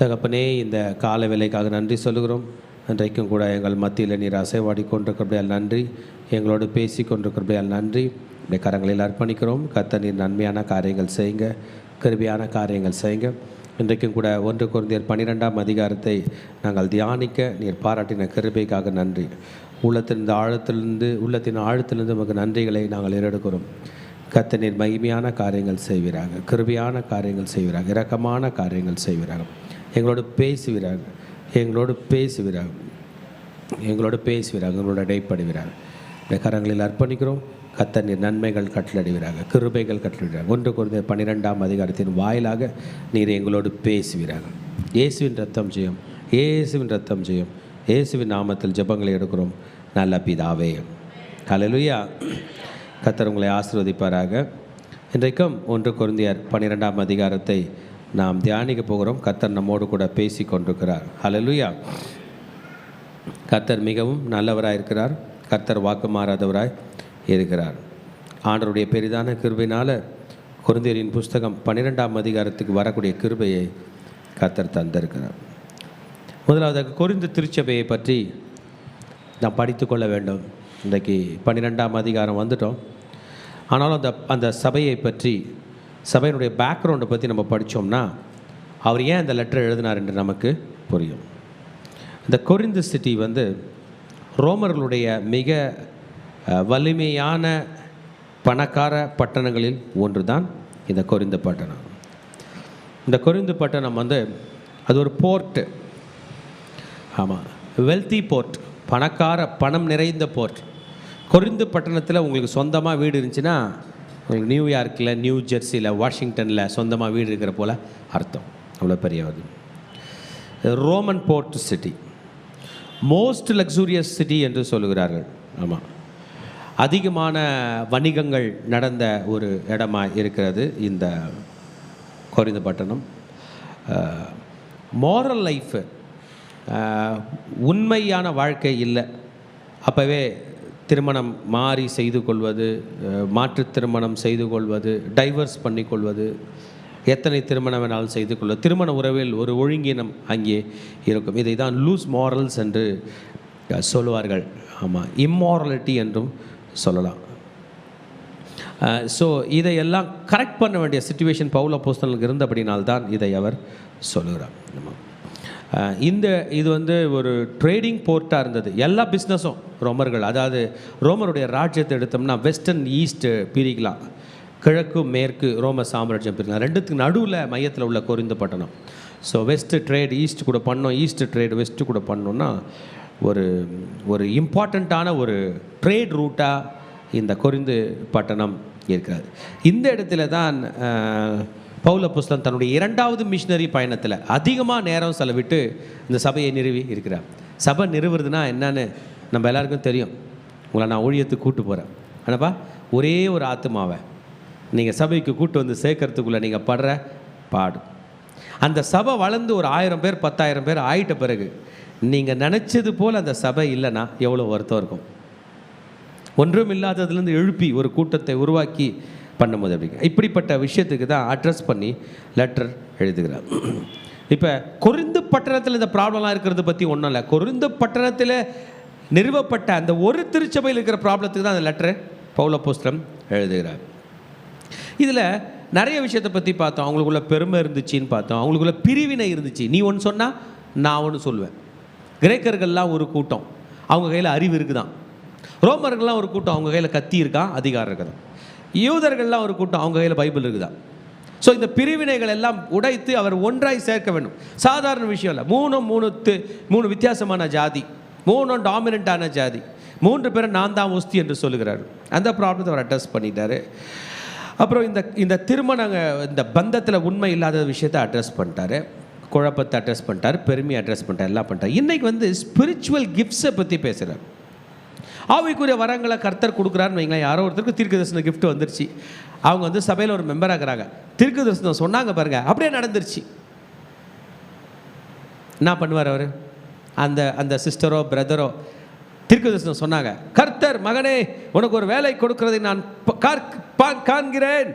தகப்பனே, இந்த கால வேலைக்காக நன்றி சொல்லுகிறோம். இன்றைக்கும் கூட எங்கள் மத்தியில் நீர் அசைவாடி கொண்டிருக்கிறபடியால் நன்றி, எங்களோடு பேசி கொண்டிருக்கிறபடியால் நன்றி. இந்த கரங்களில் அர்ப்பணிக்கிறோம். கர்த்தர் நீர் நன்மையான காரியங்கள் செய்யுங்க, கிருபையான காரியங்கள் செய்யுங்க. இன்றைக்கும் கூட 1 கொரிந்தியர் 12ஆம் அதிகாரத்தை நாங்கள் தியானிக்க நீர் பாராட்டின கிருபைக்காக நன்றி. உள்ளத்தின் ஆழத்திலிருந்து நமக்கு நன்றிகளை நாங்கள் ஏறெடுக்கிறோம். கர்த்தர் நீர் மகிமையான காரியங்கள் செய்வீராக, கிருபையான காரியங்கள் செய்வீராக, இரக்கமான காரியங்கள் செய்வீராக. எங்களோடு பேசுவீராக, எங்களோடு இடைப்படுவீராக. இந்த கரங்களில் அர்ப்பணிக்கிறோம். கர்த்தர் நீர் நன்மைகள் கட்டளடிவீராக, கிருபைகள் கட்டளடிவீராக. 1 கொரிந்தியர் 12ஆம் அதிகாரத்தின் வாயிலாக நீர் எங்களோடு பேசுவீராக. இயேசுவின் ரத்தம் ஜெயம், இயேசுவின் ரத்தம் ஜெயம். இயேசுவின் நாமத்தில் ஜெபங்களை எடுக்கிறோம் நல்ல பிதாவே. ஹல்லேலூயா. கர்த்தர் உங்களை ஆசீர்வதிப்பாராக. இன்றைக்கும் 1 கொரிந்தியர் 12ஆம் அதிகாரத்தை நாம் தியானிக்க போகிறோம். கர்த்தர் நம்மோடு கூட பேசி கொண்டிருக்கிறார். ஹல்லேலூயா. கர்த்தர் மிகவும் நல்லவராய் இருக்கிறார். கர்த்தர் வாக்கு மாறாதவராய் இருக்கிறார். ஆண்டவருடைய பெரிதான கிருபையினால் கொரிந்தியரின் புஸ்தகம் 12ஆம் அதிகாரத்துக்கு வரக்கூடிய கிருபையை கர்த்தர் தந்திருக்கிறார். முதலாவதாக கொரிந்து திருச்சபையை பற்றி நாம் படித்து கொள்ள வேண்டும். இன்றைக்கு 12ஆம் அதிகாரம் வந்துட்டோம். ஆனாலும் அந்த சபையை பற்றி, சபையினுடைய பேக்ரவுண்டை பற்றி நம்ம படித்தோம்னா அவர் ஏன் இந்த லெட்டர் எழுதினார் என்று நமக்கு புரியும். இந்த கொரிந்து சிட்டி ரோமர்களுடைய மிக வலிமையான பணக்கார பட்டணங்களில் ஒன்று தான் இந்த கொரிந்து பட்டணம். இந்த கொரிந்து பட்டணம் அது ஒரு போர்ட்டு. ஆமாம், வெல்த்தி போர்ட், பணம் நிறைந்த போர்ட். கொரிந்து பட்டணத்தில் உங்களுக்கு சொந்தமாக வீடு இருந்துச்சுன்னா உங்களுக்கு நியூயார்க்கில், நியூ ஜெர்சியில், வாஷிங்டனில் சொந்தமாக வீடு இருக்கிற போல் அர்த்தம். அவ்வளோ பெரியவது. Roman port city, most luxurious city என்று சொல்லுகிறார்கள். ஆமாம், அதிகமான வணிகங்கள் நடந்த ஒரு இடமாக இருக்கிறது இந்த கொரிந்து பட்டணம். மோரல் லைஃபு, உண்மையான வாழ்க்கை இல்லை. அப்போவே திருமணம் மாறி செய்து கொள்வது, மாற்று திருமணம் செய்து கொள்வது, டைவர்ஸ் பண்ணிக்கொள்வது, எத்தனை திருமணம் வேணாலும் செய்து கொள்வது, திருமண உறவில் ஒரு ஒழுங்கினம் அங்கே இருக்கும். இதை தான் லூஸ் மாரல்ஸ் என்று சொல்லுவார்கள். ஆமாம், இம்மாரலிட்டி என்றும் சொல்லலாம். ஸோ இதையெல்லாம் கரெக்ட் பண்ண வேண்டிய சிச்சுவேஷன் பவுல் அப்போஸ்தலனுக்கு இருந்தபடினால்தான் இதை அவர் சொல்லுகிறார். இது ஒரு ட்ரேடிங் போர்ட்டாக இருந்தது. எல்லா பிஸ்னஸும் ரோமர்கள், அதாவது ரோமருடைய ராஜ்யத்தை எடுத்தோம்னா வெஸ்டர்ன் ஈஸ்ட்டு பிரிக்கலாம், கிழக்கு மேற்கு ரோம சாம்ராஜ்யம் பிரிக்கலாம். ரெண்டுத்துக்கு நடுவில் மையத்தில் உள்ள கொரிந்து பட்டணம். ஸோ வெஸ்ட்டு ட்ரேட் ஈஸ்ட் கூட பண்ணோம், ஈஸ்ட் ட்ரேட் வெஸ்ட்டு கூட பண்ணோன்னா ஒரு இம்பார்ட்டண்ட்டான ஒரு ட்ரேட் ரூட்டாக இந்த கொரிந்து பட்டணம் இருக்கிறது. இந்த இடத்துல தான் பவுல் அப்போஸ்தலன் தன்னுடைய 2வது மிஷினரி பயணத்தில் அதிகமாக நேரம் செலவிட்டு இந்த சபையை நிறுவி இருக்கிறார். சபை நிறுவுறதுனா என்னன்னு நம்ம எல்லாருக்கும் தெரியும். உங்களை நான் ஊழியத்துக்கு கூப்பிட்டு போகிறேன். ஆனாப்பா, ஒரே ஒரு ஆத்மாவை நீங்கள் சபைக்கு கூப்பிட்டு சேர்க்கறதுக்குள்ளே நீங்கள் படுற பாடு, அந்த சபை வளர்ந்து ஒரு 1000 பேர் 10,000 பேர் ஆயிட்ட பிறகு நீங்கள் நினச்சது போல் அந்த சபை இல்லைன்னா எவ்வளோ வருத்தம் இருக்கும். ஒன்றும் இல்லாததுலேருந்து எழுப்பி ஒரு கூட்டத்தை உருவாக்கி பண்ணும்போது இப்படிப்பட்ட விஷயத்துக்கு தான் அட்ரஸ் பண்ணி லெட்டர் எழுதுகிறார். இப்போ கொரிந்து பட்டணத்தில் இந்த ப்ராப்ளம்லாம் இருக்கிறத பற்றி ஒன்றும் இல்லை. கொரிந்து பட்டணத்தில் நிறுவப்பட்ட அந்த ஒரு திருச்சபையில் இருக்கிற ப்ராப்ளத்துக்கு தான் அந்த லெட்டர் பவுல் அப்போஸ்தலன் எழுதுகிறார். இதில் நிறைய விஷயத்தை பற்றி பார்த்தோம். அவங்களுக்குள்ள பெருமை இருந்துச்சின்னு பார்த்தோம், அவங்களுக்குள்ள பிரிவினை இருந்துச்சு. நீ ஒன்று சொன்னால் நான் ஒன்று சொல்லுவேன். கிரேக்கர்கள்லாம் ஒரு கூட்டம், அவங்க கையில் அறிவு இருக்குதான். ரோமர்கள்லாம் ஒரு கூட்டம், அவங்க கையில் கத்தி இருக்கான், அதிகாரம் இருக்குதான். யூதர்கள்லாம் ஒரு கூட்டம், அவங்க கையில் பைபிள் இருக்குதான். ஸோ இந்த பிரிவினைகள் எல்லாம் உடைத்து அவர் ஒன்றாய் சேர்க்க வேண்டும். சாதாரண விஷயம் இல்லை. மூணு வித்தியாசமான ஜாதி, 3 டாமினண்ட்டான ஜாதி, 3 பேரை நான் தான் ஒஸ்தி என்று சொல்லுகிறார். அந்த ப்ராப்ளத்தை அவர் அட்ரஸ் பண்ணிட்டார். அப்புறம் இந்த இந்த பந்தத்தில் உண்மை இல்லாத விஷயத்தை அட்ரஸ் பண்ணிட்டார், குழப்பத்தை அட்ரஸ் பண்ணிட்டார், பெருமையை அட்ரஸ் பண்ணிட்டார், எல்லாம் பண்ணிட்டார். இன்றைக்கி ஸ்பிரிச்சுவல் கிஃப்ட்ஸை பற்றி பேசுகிறார். ஆவிக்குரிய வரங்களை கர்த்தர் கொடுக்குறாருன்னு வைங்களேன். யாரோ ஒருத்தருக்கு தீர்க்கதரிசன கிஃப்ட் வந்துருச்சு, அவங்க சபையில் ஒரு மெம்பர் ஆகிறாங்க, தீர்க்கதரிசனம் சொன்னாங்க பாருங்க, அப்படியே நடந்துருச்சு. என்ன பண்ணுவார் அவர்? அந்த சிஸ்டரோ பிரதரோ தீர்க்கதரிசனம் சொன்னாங்க, கர்த்தர் மகனே உனக்கு ஒரு வேலை கொடுக்கிறதை நான் காண்கிறேன்,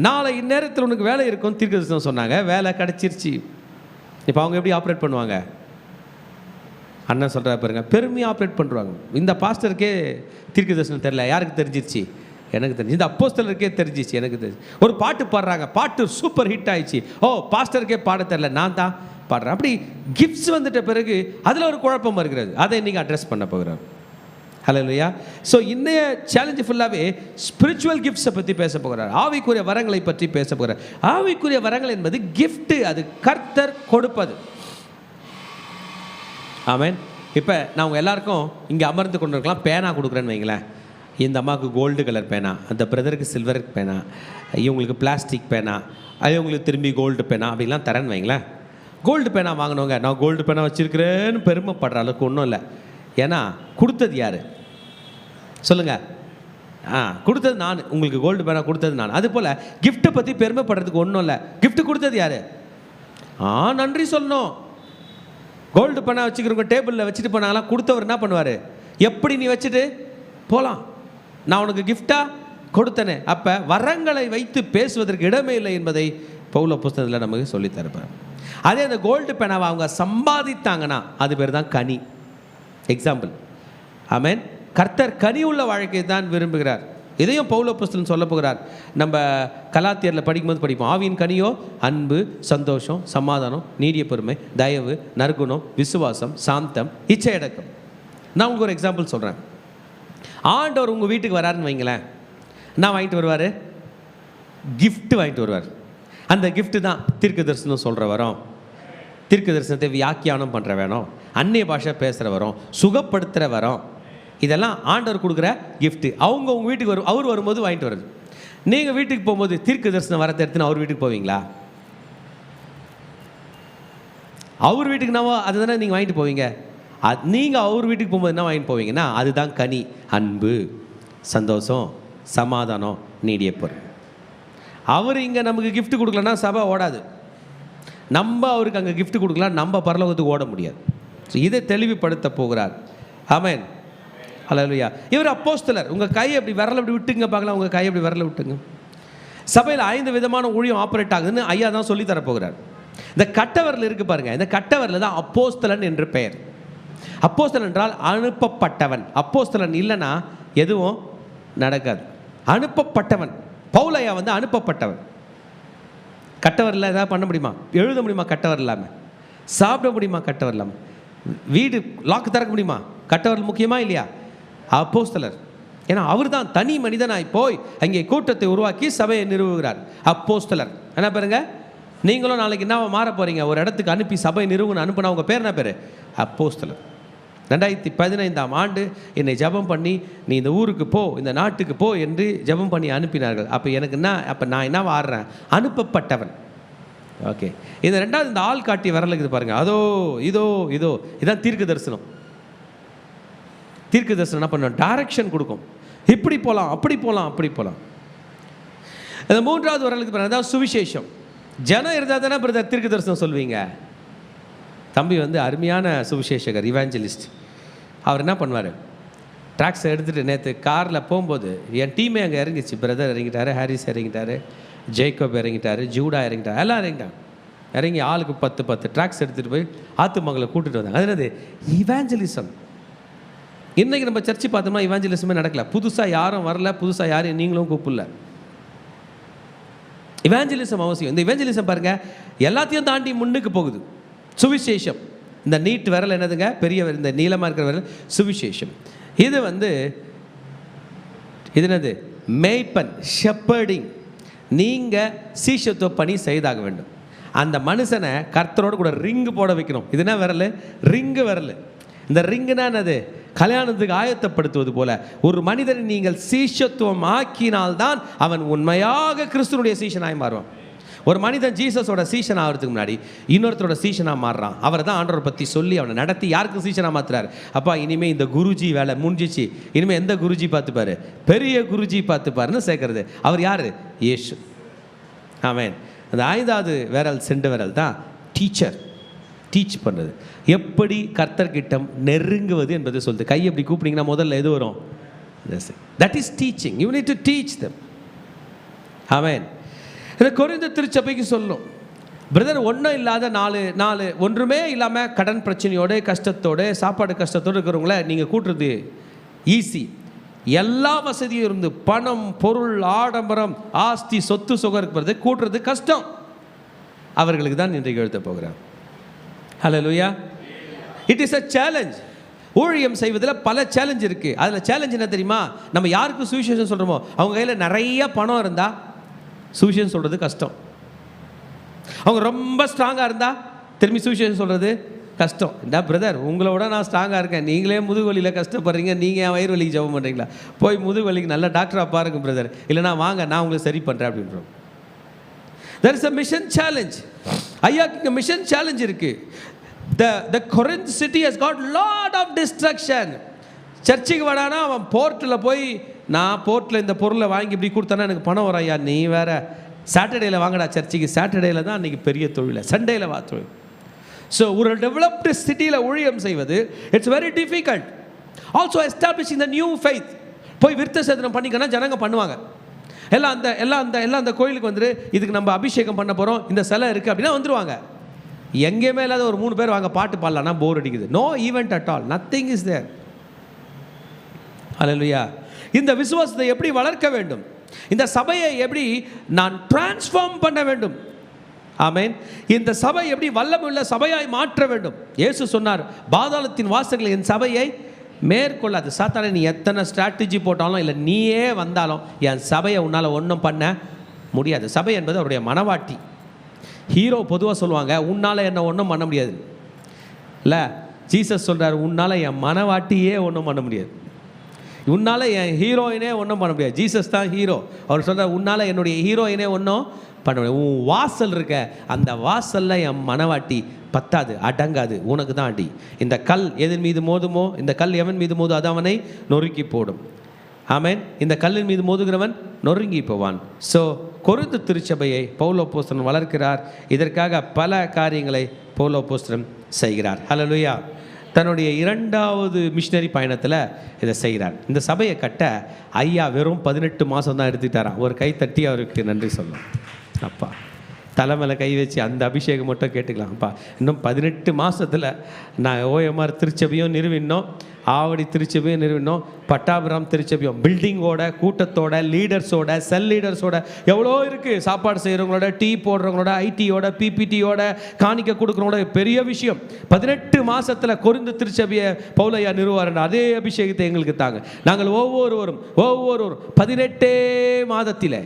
நாளை இந்நேரத்தில் உனக்கு வேலை இருக்கும் தீர்க்கதரிசனம் சொன்னாங்க, வேலை கிடச்சிருச்சு. இப்போ அவங்க எப்படி ஆப்ரேட் பண்ணுவாங்க? அண்ணன் சொல்கிறா பாருங்க, பெருமையாக ஆப்ரேட் பண்ணுறாங்க. இந்த பாஸ்டருக்கே தீர்க்க தரிசனம் தெரியல, யாருக்கு தெரிஞ்சிருச்சு? எனக்கு தெரிஞ்சு. இந்த அப்போஸ்தலருக்கே தெரிஞ்சிச்சு, எனக்கு தெரிஞ்சு. ஒரு பாட்டு பாடுறாங்க, பாட்டு சூப்பர் ஹிட் ஆயிடுச்சு. ஓ, பாஸ்டருக்கே பாட தெரியல, நான் தான் பாடுறேன். அப்படி கிஃப்ட்ஸ் வந்துட்ட பிறகு அதில் ஒரு குழப்பம் இருக்கிறது. அதை இன்றைக்கி அட்ரஸ் பண்ண போகிறார். ஹல்லேலூயா. ஸோ இன்னைய சேலஞ்சு ஃபுல்லாகவே ஸ்பிரிச்சுவல் கிஃப்ட்ஸை பற்றி பேச போகிறார். ஆவிக்குரிய வரங்களை பற்றி பேச போகிறார். ஆவிக்குரிய வரங்கள் என்பது கிஃப்ட்டு, அது கர்த்தர் கொடுப்பது. ஆமென். இப்போ நான் உங்கள் எல்லாருக்கும் இங்கே அமர்ந்து கொண்டு இருக்கலாம், பேனா கொடுக்குறேன்னு வைங்களேன். இந்த அம்மாவுக்கு கோல்டு கலர் பேனா, அந்த பிரதருக்கு சில்வர் பேனா, இவங்களுக்கு பிளாஸ்டிக் பேனா, அது உங்களுக்கு திரும்பி கோல்டு பேனா அப்படிலாம் தரேன்னு வைங்களேன். கோல்டு பேனா வாங்கினவங்க நான் கோல்டு பேனா வச்சுருக்கிறேன்னு பெருமைப்படுற அளவுக்கு ஒன்றும் இல்லை. ஏன்னா கொடுத்தது யார் சொல்லுங்கள்? கொடுத்தது நான். உங்களுக்கு கோல்டு பேனா கொடுத்தது நான். அதுபோல் கிஃப்ட்டை பற்றி பெருமைப்படுறதுக்கு ஒன்றும் இல்லை. கிஃப்ட் கொடுத்தது யார்? நன்றி சொல்லணும். கோல்டு பேனா வச்சுக்கிறவங்க டேபிளில் வச்சுட்டு போனாங்களாம், கொடுத்தவர் என்ன பண்ணுவார்? எப்படி நீ வச்சுட்டு போகலாம், நான் உனக்கு கிஃப்டாக கொடுத்தனே. அப்போ வரங்களை வைத்து பேசுவதற்கு இடமே இல்லை என்பதை பவுல் புஸ்தகத்தில் நமக்கு சொல்லித்தருப்பார். அதே அந்த கோல்டு பேனாவை அவங்க சம்பாதித்தாங்கன்னா அது பேர் தான் கனி. எக்ஸாம்பிள். ஆமென். கர்த்தர் கனி உள்ள வாழ்க்கையை தான் விரும்புகிறார். இதையும் பவுல் புஸ்தகம் சொல்ல போகிறார். நம்ம கலாத்தியரில் படிக்கும்போது படிப்போம். ஆவியின் கனியோ அன்பு, சந்தோஷம், சமாதானம், நீடிய பொறுமை, தயவு, நற்குணம், விசுவாசம், சாந்தம், இச்சையடக்கம். நான் உங்களுக்கு ஒரு எக்ஸாம்பிள் சொல்கிறேன். ஆண்டவர் உங்கள் வீட்டுக்கு வராருன்னு வைங்களேன், நான் வாங்கிட்டு வருவார், கிஃப்ட் வாங்கிட்டு வருவார். அந்த கிஃப்ட்டு தான் தீர்க்க தரிசனம் சொல்கிற வரோம், தீர்க்க தரிசனத்தை வியாக்கியானம் பண்ணுற வேணும், அந்நிய பாஷை பேசுகிற வரோம், சுகப்படுத்துகிற வரோம். இதெல்லாம் ஆண்டவர் கொடுக்குற கிஃப்ட்டு. அவங்க உங்கள் வீட்டுக்கு வரும், அவர் வரும்போது வாங்கிட்டு வருது. நீங்கள் வீட்டுக்கு போகும்போது தீர்க்க தரிசனம் வரத்தை எடுத்துன்னு அவர் வீட்டுக்கு போவீங்களா? அவர் வீட்டுக்கு நான் அதுதானே நீங்கள் வாங்கிட்டு போவீங்க. நீங்கள் அவர் வீட்டுக்கு போகும்போது என்ன வாங்கிட்டு போவீங்கன்னா அதுதான் கனி. அன்பு, சந்தோஷம், சமாதானம், நீடிய பொறுமை. அவர் இங்கே நமக்கு கிஃப்ட் கொடுக்கலன்னா சபை ஓடாது. நம்ம அவருக்கு அங்கே கிஃப்ட் கொடுக்கலாம், நம்ம பரலோகத்துக்கு ஓட முடியாது. ஸோ இதை தெளிவுபடுத்த போகிறார். ஆமென். ஹல்லேலூயா. இவர் அப்போஸ்தலர். உங்கள் கையை அப்படி விரல அப்படி விட்டுங்க பார்க்கலாம். உங்கள் கையை அப்படி விரல விட்டுங்க. சபையில் 5 விதமான ஊழியம் ஆப்ரேட் ஆகுதுன்னு ஐயா தான் சொல்லி தரப்போகிறார். இந்த கட்டவரில் இருக்கு பாருங்க, இந்த கட்டவரில் தான் அப்போஸ்தலன் என்று பெயர். அப்போஸ்தலன் என்றால் அனுப்பப்பட்டவன். அப்போஸ்தலன் இல்லைன்னா எதுவும் நடக்காது. அனுப்பப்பட்டவன். பவுலையா வந்து அனுப்பப்பட்டவன். கட்டவரில் ஏதாவது பண்ண முடியுமா? எழுத முடியுமா கட்டவர் இல்லாமல்? சாப்பிட முடியுமா கட்டவர் இல்லாமல்? வீடு லாக்கு திறக்க முடியுமா கட்டவர்? முக்கியமா இல்லையா? அப்போஸ்தலர். ஏன்னா அவர் தான் தனி மனிதனாய் போய் அங்கே கூட்டத்தை உருவாக்கி சபையை நிறுவுகிறார். அப்போஸ்தலர். என்ன பாருங்க, நீங்களும் நாளைக்கு என்ன மாற போகிறீங்க? ஒரு இடத்துக்கு அனுப்பி சபை நிறுவனம் அனுப்புனா உங்கள் பேர் என்ன பேர்? அப்போஸ்தலர். 2015ஆம் ஆண்டு என்னை ஜெபம் பண்ணி நீ இந்த ஊருக்கு போ, இந்த நாட்டுக்கு போ என்று ஜெபம் பண்ணி அனுப்பினார்கள். அப்போ எனக்கு என்ன, அப்போ நான் என்ன ஆடுறேன்? அனுப்பப்பட்டவன். ஓகே. இந்த ரெண்டாவது இந்த ஆள் காட்டி வரலுக்குது பாருங்க, அதோ இதோ இதோ, இதான் தீர்க்க தரிசனம். தீர்க்க தரிசனம் என்ன பண்ணும்? டைரக்ஷன் கொடுக்கும். இப்படி போகலாம், அப்படி போகலாம், அப்படி போகலாம். இந்த மூன்றாவது வரலுக்கு பாருங்க, அதான் சுவிசேஷம். ஜனம் இருந்தால் தானே பிரதர் தீர்க்க தரிசனம் சொல்வீங்க. தம்பி வந்து அருமையான சுவிசேஷகர், இவாஞ்சலிஸ்ட். அவர் என்ன பண்ணுவார்? ட்ராக்ஸை எடுத்துகிட்டு நேற்று காரில் போகும்போது என் டீமே அங்கே இறங்கிச்சு. பிரதர் இறங்கிட்டார், ஹாரிஸ் இறங்கிட்டார், ஜேக்கப் இறங்கிட்டார், ஜூடா இறங்கிட்டார், எல்லாம் இறங்கிட்டாங்க. இறங்கி ஆளுக்கு 10 ட்ராக்ஸ் எடுத்துகிட்டு போய் ஆத்துமங்களை கூட்டிகிட்டு வந்தாங்க. அது என்னது? இவாஞ்சலிசம். இன்றைக்கி நம்ம சர்ச்சு பார்த்தோம்னா இவாஞ்சலிசமே நடக்கல. புதுசாக யாரும் வரல, புதுசாக யாரையும் நீங்களும் கூப்பிடல. இவாஞ்சலிசம் அவசியம். இந்த இவாஞ்சலிசம் பாருங்கள் எல்லாத்தையும் தாண்டி முன்னுக்கு போகுது. சுவிசேஷம். இந்த நீட் விரல் என்னதுங்க? பெரிய இந்த நீளமாக இருக்கிற விரல் சுவிசேஷம். இது வந்து இது என்னது? மேய்ப்பன், ஷெப்பர்டிங். நீங்கள் சீஷத்துவ பணி செய்தாக வேண்டும். அந்த மனுஷனை கர்த்தரோடு கூட ரிங்கு போட வைக்கணும். இதுனா விரல், ரிங்கு விரல். இந்த ரிங்குனா என்னது? கல்யாணத்துக்கு ஆயத்தப்படுத்துவது போல ஒரு மனிதனை நீங்கள் சீஷத்துவம் ஆக்கினால்தான் அவன் உண்மையாக கிறிஸ்துவனுடைய சீஷனாய் மாறுவான். ஒரு மனிதன் ஜீசஸோட சீஷன் ஆகிறதுக்கு முன்னாடி இன்னொருத்தரோட சீஷனாக மாறுறான். அவரை தான் ஆண்டவரை பற்றி சொல்லி அவனை நடத்தி யாருக்கு சீஷனாக மாற்றுறாரு? அப்பா இனிமேல் இந்த குருஜி வேலை முடிஞ்சிச்சு, இனிமேல் எந்த குருஜி பார்த்துப்பாரு? பெரிய குருஜி பார்த்துப்பாருன்னு சேர்க்கறது. அவர் யார்? இயேசு. ஆமென். அந்த 5வது விரல், செண்டு விரல் தான் டீச்சர். டீச் பண்ணுறது, எப்படி கர்த்தர்கிட்டம் நெருங்குவது என்பது சொல்லுது. கை எப்படி கூப்பிட்டீங்கன்னா முதல்ல எது வரும்? That is teaching. You need to teach them. Amen. இதை கொரிந்து திருச்சபைக்கு சொல்லும். பிரதர் ஒன்றும் இல்லாத நாலு ஒன்றுமே இல்லாமல் கடன் பிரச்சனையோடு கஷ்டத்தோடு சாப்பாடு கஷ்டத்தோடு இருக்கிறவங்கள நீங்கள் கூட்டுறது ஈஸி. எல்லா வசதியும் இருந்து பணம் பொருள் ஆடம்பரம் ஆஸ்தி சொத்து சுகம் இருக்கிறது கூட்டுறது கஷ்டம். அவர்களுக்கு தான் இன்றைக்கு எழுத போகிறேன். Hallelujah. It is a challenge. ஊழியம் செய்வதில் பல சேலஞ்ச் இருக்குது. அதில் சேலஞ்ச் என்ன தெரியுமா? நம்ம யாருக்கு சுவிசேஷம் சொல்கிறோமோ அவங்க கையில் நிறைய பணம் இருந்தால் சுவிசேஷம் சொல்கிறது கஷ்டம். அவங்க ரொம்ப ஸ்ட்ராங்காக இருந்தால் திரும்பி சுவிசேஷம் சொல்கிறது கஷ்டம். என்ன பிரதர், உங்களோட நான் ஸ்ட்ராங்காக இருக்கேன், நீங்களே முதுகு வலியில் கஷ்டப்படுறீங்க, நீங்கள் என் வயிறு வலிக்கு ஜெபம் பண்ணுறீங்களா? போய் முதுகு வலிக்கு நல்ல டாக்டராக பாருங்க பிரதர், இல்லைனா வாங்க நான் உங்களுக்கு சரி பண்ணுறேன் அப்படின்றோம். there is a mission challenge. ஐயாக்கு இங்கே மிஷன் சேலஞ்ச் இருக்குது. the Corinth city has got lot of destruction. சர்ச்சுக்கு வரானா அவன் போர்ட்டில் போய் நான் போர்ட்டில் இந்த பொருளை வாங்கி இப்படி கொடுத்தானா எனக்கு பணம் வரும். ஐயா நீ வேற சாட்டர்டேயில் வாங்கடா சர்ச்சுக்கு, சாட்டர்டேயில் தான் அன்றைக்கி பெரிய தொழில், சண்டேயில் வா தொழில். ஸோ ஒரு டெவலப்டு சிட்டியில் ஊழியம் செய்வது it's very difficult. Also establishing the new faith. போய் விருத்த சேதனம் பண்ணிக்கன்னா ஜனங்க பண்ணுவாங்க. எல்லாம் அந்த கோயிலுக்கு வந்துட்டு இதுக்கு நம்ம அபிஷேகம் பண்ண போகிறோம், இந்த சிலை இருக்குது அப்படின்னா வந்துடுவாங்க. எங்கேயுமே இல்லாத ஒரு 3 பேர் வாங்க பாட்டு பாடலான்னா போர் அடிக்குது. No event at all, nothing is there. Hallelujah. இந்த விசுவாசத்தை எப்படி வளர்க்க வேண்டும், இந்த சபையை எப்படி நான் டிரான்ஸ்ஃபார்ம் பண்ண வேண்டும், ஆமென், இந்த சபை எப்படி வல்லமையுள்ள சபையாய் மாற்ற வேண்டும். இயேசு சொன்னார், பாதாளத்தின் வாசல்கள் என் சபையை மேற்கொள்ளாது. சாத்தானே நீ எத்தனை ஸ்ட்ராட்டஜி போட்டாலும் இல்லை நீயே வந்தாலும் என் சபையை உன்னால் ஒன்றும் பண்ண முடியாது. சபை என்பது அவருடைய மனவாட்டி. ஹீரோ பொதுவாக சொல்லுவாங்க உன்னால் என்ன ஒன்றும் பண்ண முடியாது இல்லை. ஜீசஸ் சொல்கிறார் உன்னால் என் மனவாட்டியே ஒன்றும் பண்ண முடியாது, உன்னால் என் ஹீரோயினே ஒன்றும் பண்ண முடியாது. ஜீசஸ் தான் ஹீரோ. அவர் சொல்கிறார் உன்னால் என்னுடைய ஹீரோயினே ஒன்றும் பண்ண முடியாது. உன் வாசல் இருக்க அந்த வாசலில் என் மனவாட்டி பத்தாது, அடங்காது, உனக்கு தான் அடி. இந்த கல் எதன் மீது மோதுமோ, இந்த கல் எவன் மீது மோது அது அவனை நொறுக்கி போடும். ஆமென். இந்த கல்லின் மீது மோதுகிறவன் நொறுங்கி போவான். ஸோ கொரிந்து திருச்சபையை பவுல் அப்போஸ்தலன் வளர்க்கிறார். இதற்காக பல காரியங்களை பவுல் அப்போஸ்தலன் செய்கிறார். ஹல்லேலூயா. தன்னுடைய 2வது மிஷினரி பயணத்தில் இதை செய்கிறார். இந்த சபையை கட்ட ஐயா வெறும் 18 மாதம் தான் எடுத்துக்கிட்டாராம். ஒரு கை தட்டி அவருக்கு நன்றி சொல்லலாம். அப்பா தலைமையில் கை வச்சு அந்த அபிஷேகம் மட்டும் கேட்டுக்கலாம். அப்பா இன்னும் 18 மாதத்தில் நான் ஓஎம்ஆர் திருச்சபையும் நிறுவினோம், ஆவடி திருச்சபையும் நிறுவினோம், பட்டாபிராம் திருச்சபையும் பில்டிங்கோட கூட்டத்தோட லீடர்ஸோட செல் லீடர்ஸோட எவ்வளோ இருக்குது. சாப்பாடு செய்கிறவங்களோட, டீ போடுறவங்களோட, ஐடியோட, பிபிடியோட, காணிக்க கொடுக்குறவங்களோட பெரிய விஷயம். 18 மாதத்தில் கொரிந்து திருச்சபையை பவுலையா நிறுவாருன்ற அதே அபிஷேகத்தை எங்களுக்கு தாங்க. நாங்கள் ஒவ்வொருவரும் 18 மாதத்தில்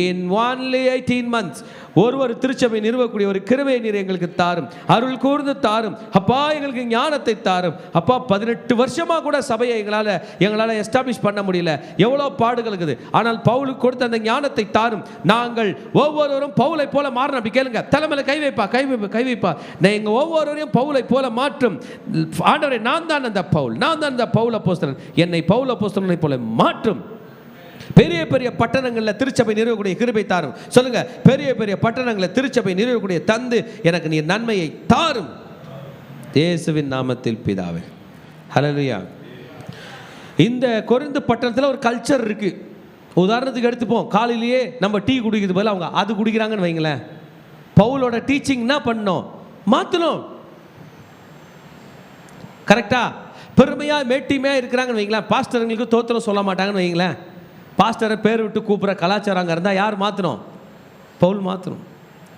in only 18 months ஒரு திருச்சபை நிறுவக்கூடிய ஒரு கிருபை நீர் எங்களுக்கு தாரும், அருள் கூர்ந்து தாரும் அப்பா, எங்களுக்கு ஞானத்தை தாரும் அப்பா. 18 வருஷமாக கூட சபையை எங்களால் எஸ்டாப்ளிஷ் பண்ண முடியல, எவ்வளோ பாடுகள் இருக்குது. ஆனால் பவுலுக்கு கொடுத்த அந்த ஞானத்தை தாரும். நாங்கள் ஒவ்வொருவரும் பவுலை போல மாறணும். அப்படி கேளுங்க, தலைமையில் கை வைப்பா. எங்கள் ஒவ்வொருவரையும் பவுலை போல மாற்றும் ஆண்டவரே. நான் தான் அந்த பவுல் அப்போஸ்தலன், என்னை பவுல் அப்போஸ்தலனை போல மாற்றும். பெரிய பெரிய பட்டணங்களில் திருச்சபை நிறுவக்கூடிய கிருபை தாரும். சொல்லுங்க, பெரிய பெரிய பட்டணங்களில் திருச்சபை நிறுவக்கூடிய தந்து எனக்கு நீ நன்மையை தாரும் இயேசுவின் நாமத்தில் பிதாவே. ஹல்லேலூயா. இந்த கொரிந்து பட்டணத்தில் ஒரு கல்ச்சர் இருக்கு. உதாரணத்துக்கு எடுத்துப்போம், காலையிலேயே நம்ம டீ குடிக்கிறது போல அவங்க அது குடிக்கிறாங்கன்னு வைங்களேன். பவுலோட டீச்சிங் என்ன பண்ணணும், மாற்றணும். கரெக்டா? பெருமையாக மேட்டிமையாக இருக்கிறாங்கன்னு வைங்களேன். பாஸ்டருங்களுக்கு தோத்திரம் சொல்ல மாட்டாங்கன்னு வைங்களேன். பாஸ்டரை பேர் விட்டு கூப்பிட்ற கலாச்சாரம் அங்கே இருந்தால் யார் மாற்றணும்? பவுல் மாற்றணும்.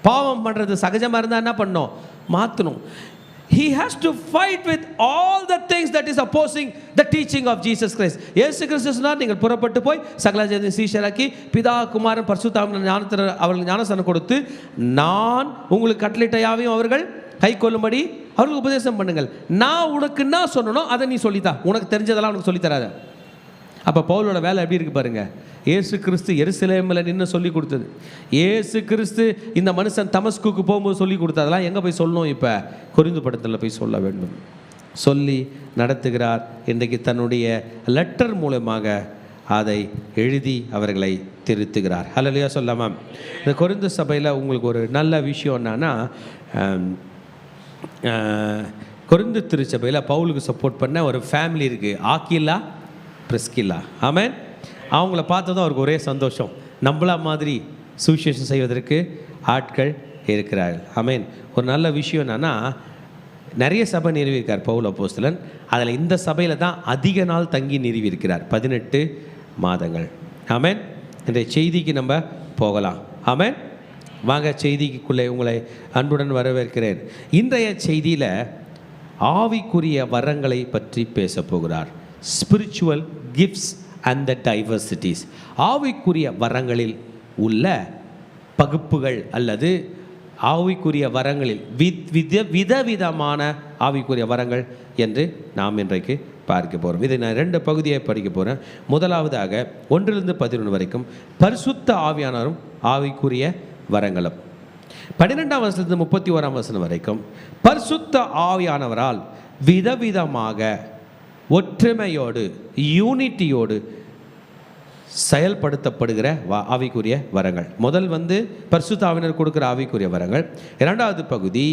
பாவம் பண்ணுறது சகஜமாக இருந்தால் என்ன பண்ணணும்? மாற்றணும். He has to fight with all the things that is opposing the teaching of Jesus Christ. இயேசு கிறிஸ்து சொன்னார், நீங்கள் புறப்பட்டு போய் சகல ஜனங்களையும் சீஷராக்கி பிதா குமாரன் பரிசுத்தாவின் ஞானத்தை அவர்களுக்கு ஞானஸ்நானம் கொடுத்து நான் உங்களுக்கு கட்டளையிட்ட யாவையும் அவர்கள் கை கொள்ளும்படி அவர்களுக்கு உபதேசம் பண்ணுங்கள். நான் உனக்கு என்ன சொன்னனோ அதை நீ சொல்லித்தா, உனக்கு தெரிஞ்சதெல்லாம் உனக்கு சொல்லித்தராத. அப்போ பவுலோட வேலை எப்படி இருக்குது பாருங்கள். இயேசு கிறிஸ்து எருசலேமில் நின்று சொல்லி கொடுத்தது, இயேசு கிறிஸ்து இந்த மனுஷன் தமஸ்குக்கு போகும்போது சொல்லி கொடுத்ததெல்லாம் எங்கே போய் சொல்லணும்? இப்போ கொரிந்து பட்டணத்தில் போய் சொல்ல வேண்டும். சொல்லி நடத்துகிறார். இன்றைக்கு தன்னுடைய லெட்டர் மூலமாக அதை எழுதி அவர்களை திருத்துகிறார். ஹல்லேலூயா சொல்லாமா? இந்த கொரிந்து சபையில் உங்களுக்கு ஒரு நல்ல விஷயம் என்னன்னா, கொரிந்து திருச்சபையில் பவுலுக்கு சப்போர்ட் பண்ண ஒரு ஃபேமிலி இருக்குது, ஆக்கிலா பிரிஸ்கில்லா. ஆமென். அவங்கள பார்த்ததும் அவருக்கு ஒரே சந்தோஷம். நம்மள மாதிரி சுவிசேஷம் செய்வதற்கு ஆட்கள் இருக்கிறார்கள். ஆமென். ஒரு நல்ல விஷயம் என்னன்னா, நிறைய சபை நிறுவியிருக்கார் பவுல் அப்போஸ்தலன். அதில் இந்த சபையில் தான் அதிக நாள் தங்கி நிறுவியிருக்கிறார், 18 மாதங்கள். ஆமென். இன்றைய செய்திக்கு நம்ம போகலாம். ஆமென். வாங்க, செய்திக்குள்ளே உங்களை அன்புடன் வரவேற்கிறேன். இன்றைய செய்தியில் ஆவிக்குரிய வரங்களை பற்றி பேச போகிறார். Spiritual gifts and the diversities. ஆவிக்குரிய வரங்களில் உள்ள பகுப்புகள் அல்லது ஆவிக்குரிய வரங்களில் விதவிதமான ஆவிக்குரிய வரங்கள் என்று நாம் இன்றைக்கு பார்க்க போகிறோம். இதை நான் 2 பகுதியை படிக்க போகிறேன். முதலாவதாக 1-11 வரைக்கும் பரிசுத்த ஆவியானவரும் ஆவிக்குரிய வரங்களும். 12ஆம் வசனத்திலிருந்து 31ஆம் வசனம் வரைக்கும் பரிசுத்த ஆவியானவரால் விதவிதமாக ஒற்றுமையோடு யூனிட்டியோடு செயல்படுத்தப்படுகிற ஆவிக்குரிய வரங்கள். முதல் பரிசுத்த ஆவியானவர் கொடுக்கிற ஆவிக்குரிய வரங்கள். இரண்டாவது பகுதி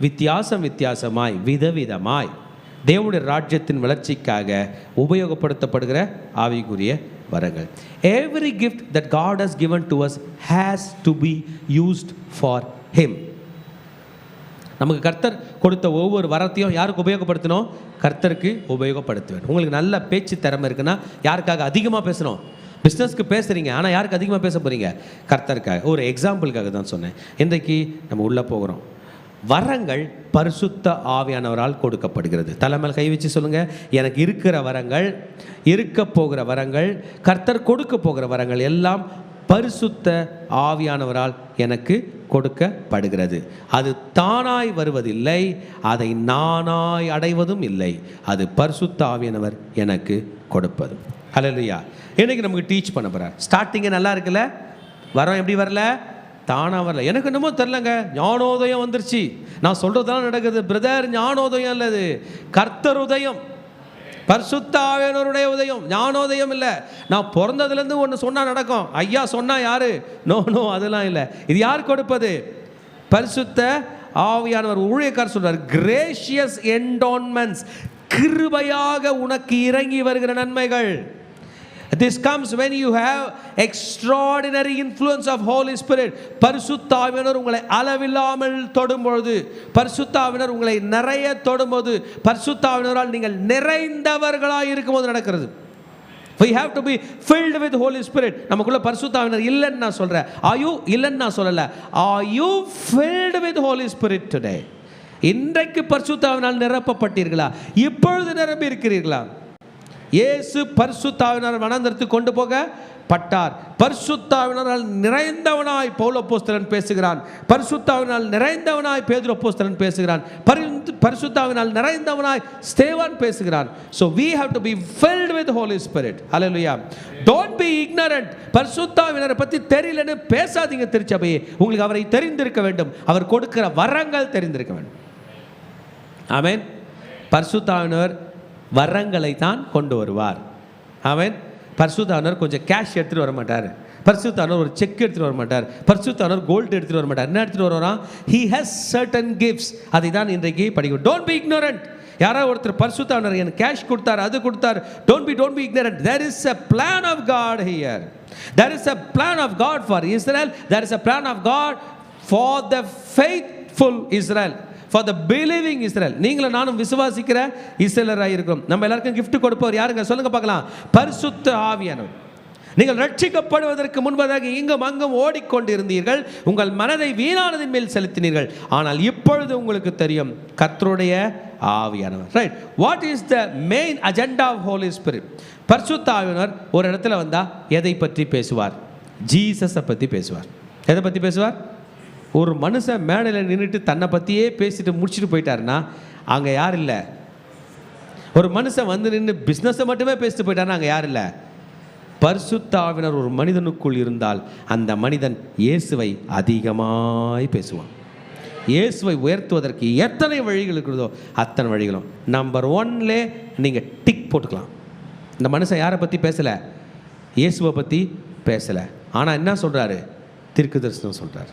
வித்தியாசமாய் விதவிதமாய் தேவனுடைய ராஜ்யத்தின் வளர்ச்சிக்காக உபயோகப்படுத்தப்படுகிற ஆவிக்குரிய வரங்கள். Every gift that God has given to us has to be used for Him. நமக்கு கர்த்தர் கொடுத்த ஒவ்வொரு வரத்தையும் யாருக்கு உபயோகப்படுத்தணும்? கர்த்தருக்கு உபயோகப்படுத்த வேண்டும். உங்களுக்கு நல்ல பேச்சு திறமை இருக்குன்னா யாருக்காக அதிகமாக பேசணும்? பிஸ்னஸ்க்கு பேசுகிறீங்க, ஆனால் யாருக்கு அதிகமாக பேச போகிறீங்க? கர்த்தருக்காக. ஒரு எக்ஸாம்பிளுக்காக தான் சொன்னேன். இன்றைக்கு நம்ம உள்ளே போகிறோம். வரங்கள் பரிசுத்த ஆவியானவரால் கொடுக்கப்படுகிறது. தலைமையில் கை வச்சு சொல்லுங்கள், எனக்கு இருக்கிற வரங்கள், இருக்க போகிற வரங்கள், கர்த்தர் கொடுக்க போகிற வரங்கள் எல்லாம் பரிசுத்த ஆவியானவரால் எனக்கு கொடுக்கப்படுகிறது. அது தானாய் வருவதில்லை, அதை நானாய் அடைவதும் இல்லை. அது பரிசுத்த ஆவியானவர் எனக்கு கொடுப்பது. ஹல்லேலூயா. இன்னைக்கு நமக்கு டீச் பண்ண போகிறார். ஸ்டார்டிங்கே நல்லா இருக்குல்ல? வரோம் எப்படி வரல? தானாக வரல. எனக்கு என்னமோ தெரிலங்க, ஞானோதயம் வந்துருச்சு, நான் சொல்கிறதெல்லாம் நடக்குது. பிரதர், ஞானோதயம் இல்லது, கர்த்தர் உதயம், பரிசுத்த ஆவியானவருடைய உதயம், ஞானோதயம் இல்லை. நான் பிறந்ததுலேருந்து ஒன்று சொன்னால் நடக்கும், ஐயா சொன்னால் யாரு? நோ, அதெல்லாம் இல்லை. இது யார் கொடுப்பது? பரிசுத்த ஆவியானவர். ஊழியக்காரர் சொல்றார், கிரேஷியஸ் என்டோன்மெண்ட்ஸ், கிருபையாக உனக்கு இறங்கி வருகிற நன்மைகள். This comes when you have extraordinary influence of Holy Spirit. பரிசுத்த ஆவியானவர் உங்களை அளவில்லாமல் தொடும்பொழுது, பரிசுத்த ஆவியானவர் உங்களை நிறைய தொடும்போது, பரிசுத்த ஆவியானவரால் நீங்கள் நிறைந்தவர்களாக இருக்கும்போது நடக்கிறது. We have to be filled with Holy Spirit. நமக்குள்ள பரிசுத்த ஆவியானவர் இல்லைன்னு நான் சொல்கிறேன். Are you? இல்லைன்னு நான் சொல்லலை. Are you filled with Holy Spirit today? இன்றைக்கு பரிசுத்த ஆவியானவரால் நிரப்பப்பட்டீர்களா? இப்பொழுது நிரம்பி இருக்கிறீர்களா? இயேசு பரிசுத்த ஆவியானவரை வனாந்தரத்துக்கு கொண்டு போகப்பட்டார். பரிசுத்த ஆவியானவரால் நிறைந்தவனாய் பவுல் அப்போஸ்தலன் பேசுகிறான். பரிசுத்த ஆவியானவரால் நிறைந்தவனாய் பேதுரு அப்போஸ்தலன் பேசுகிறான். பரிசுத்த ஆவியானவரால் நிறைந்தவனாய் ஸ்தேவான் பேசுகிறான். So we have to be filled with Holy Spirit. Hallelujah. Don't be ignorant. பரிசுத்த ஆவியானவரை பற்றி தெரியலன்னு பேசாதீங்க. திருச்சபையே, உங்களுக்கு அவரை தெரிந்திருக்க வேண்டும். அவர் கொடுக்கிற வரங்கள் தெரிந்திருக்க வேண்டும். ஆமென். பரிசுத்த ஆவியானவர் வரங்களை தான் கொண்டு வருவார். ஆமென். பரிசுத்த ஆவியானவர் கொஞ்சம் கேஷ் எடுத்துகிட்டு வர மாட்டார். பரிசுத்த ஆவியானவர் ஒரு செக் எடுத்துகிட்டு வர மாட்டார். பரிசுத்த ஆவியானவர் கோல்டு எடுத்துகிட்டு வர மாட்டார். என்ன எடுத்துகிட்டு வருவாரா? He has certain gifts. அதை தான் இன்றைக்கு படிக்கும். Don't be ignorant. யாராவது ஒருத்தர் பரிசுத்த ஆவியானவர் எனக்கு கேஷ் கொடுத்தார், அது கொடுத்தார். Don't be ignorant. There is a plan of God here. There is a plan of God for Israel. There is a plan of God for the faithful Israel, for the believing Israel. நீங்களும் நானும் விசுவாசிக்கிற இஸ்ரவேலராக இருக்கிறோம். நம்ம எல்லாருக்கும் gift கொடுப்பவர் யாருங்க? சொல்லுங்க பார்க்கலாம். பரிசுத்த ஆவியானவர். நீங்கள் ரட்சிக்கப்படுவதற்கு முன்பதாக இங்கும் அங்கும் ஓடிக்கொண்டிருந்தீர்கள், உங்கள் மனதை வீணானதின் மேல் செலுத்தினீர்கள். ஆனால் இப்பொழுது உங்களுக்கு தெரியும் கர்த்தருடைய ஆவியானவர். Right. What is the main agenda of holy spirit? பரிசுத்த ஆவியானவர் ஒரு இடத்துல வந்தால் எதை பற்றி பேசுவார்? ஜீசஸை பற்றி பேசுவார். எதை பற்றி பேசுவார்? ஒரு மனுஷன் மேடையில் நின்றுட்டு தன்னை பற்றியே பேசிட்டு முடிச்சுட்டு போயிட்டாருன்னா அங்கே யார் இல்லை? ஒரு மனுஷன் வந்து நின்று பிஸ்னஸை மட்டுமே பேசிட்டு போயிட்டாருன்னா அங்கே யார் இல்லை? பரிசுத்த ஆவியானவர் ஒரு மனிதனுக்குள் இருந்தால் அந்த மனிதன் இயேசுவை அதிகமாய் பேசுவான். இயேசுவை உயர்த்துவதற்கு எத்தனை வழிகள் இருக்கிறதோ அத்தனை வழிகளும். நம்பர் 1லே நீங்கள் டிக் போட்டுக்கலாம். இந்த மனுஷன் யாரை பற்றி பேசலை? இயேசுவை பற்றி பேசலை. ஆனால் என்ன சொல்கிறாரு? தீர்க்க தரிசனம் சொல்கிறார்.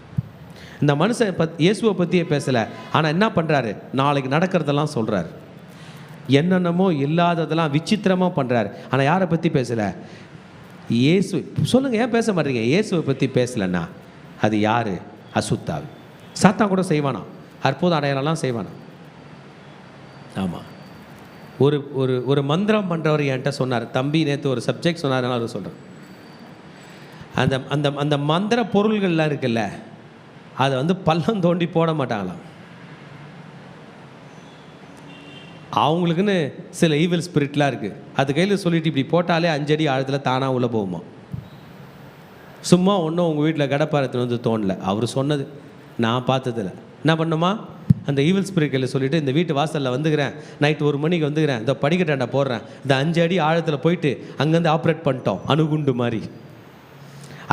இந்த மனுஷன் இயேசுவை பற்றியே பேசலை, ஆனால் என்ன பண்ணுறாரு? நாளைக்கு நடக்கிறதெல்லாம் சொல்கிறார். என்னென்னமோ இல்லாததெல்லாம் விசித்திரமாக பண்ணுறாரு. ஆனால் யாரை பற்றி பேசலை? இயேசு. சொல்லுங்கள், ஏன் பேச மாட்டீங்க? இயேசுவை பற்றி பேசலைன்னா அது யார்? அசுத்தாவி. சாத்தான் கூட செய்வானா, அற்புத அடையாளம்லாம் செய்வானா. ஆமாம். ஒரு ஒரு ஒரு மந்திரம் பண்ணுறவர் என்கிட்ட சொன்னார், தம்பி நேற்று ஒரு சப்ஜெக்ட் சொன்னார், அவர் சொல்கிறேன். அந்த அந்த அந்த மந்திர பொருள்கள்லாம் இருக்குல்ல, அதை வந்து பள்ளம் தோண்டி போட மாட்டாங்களாம். அவங்களுக்குன்னு சில ஈவில் ஸ்பிரிட்லாம் இருக்குது. அது கையில் சொல்லிட்டு இப்படி போட்டாலே 5 அடி ஆழத்தில் தானாக உள்ளே போகுமா. சும்மா ஒன்றும் உங்கள் வீட்டில் கடப்பாரத்தில் வந்து தோணலை, அவர் சொன்னது, நான் பார்த்ததில்ல. என்ன பண்ணுமா, அந்த ஈவில் ஸ்பிரிட் கையில் சொல்லிவிட்டு இந்த வீட்டு வாசலில் வந்துக்கிறேன், நைட்டு 1 மணிக்கு வந்துக்கிறேன், இந்த படிக்கட்டாண்டா போடுறேன், இந்த 5 அடி ஆழத்தில் போயிட்டு அங்கேருந்து ஆப்ரேட் பண்ணிட்டோம். அணுகுண்டு மாதிரி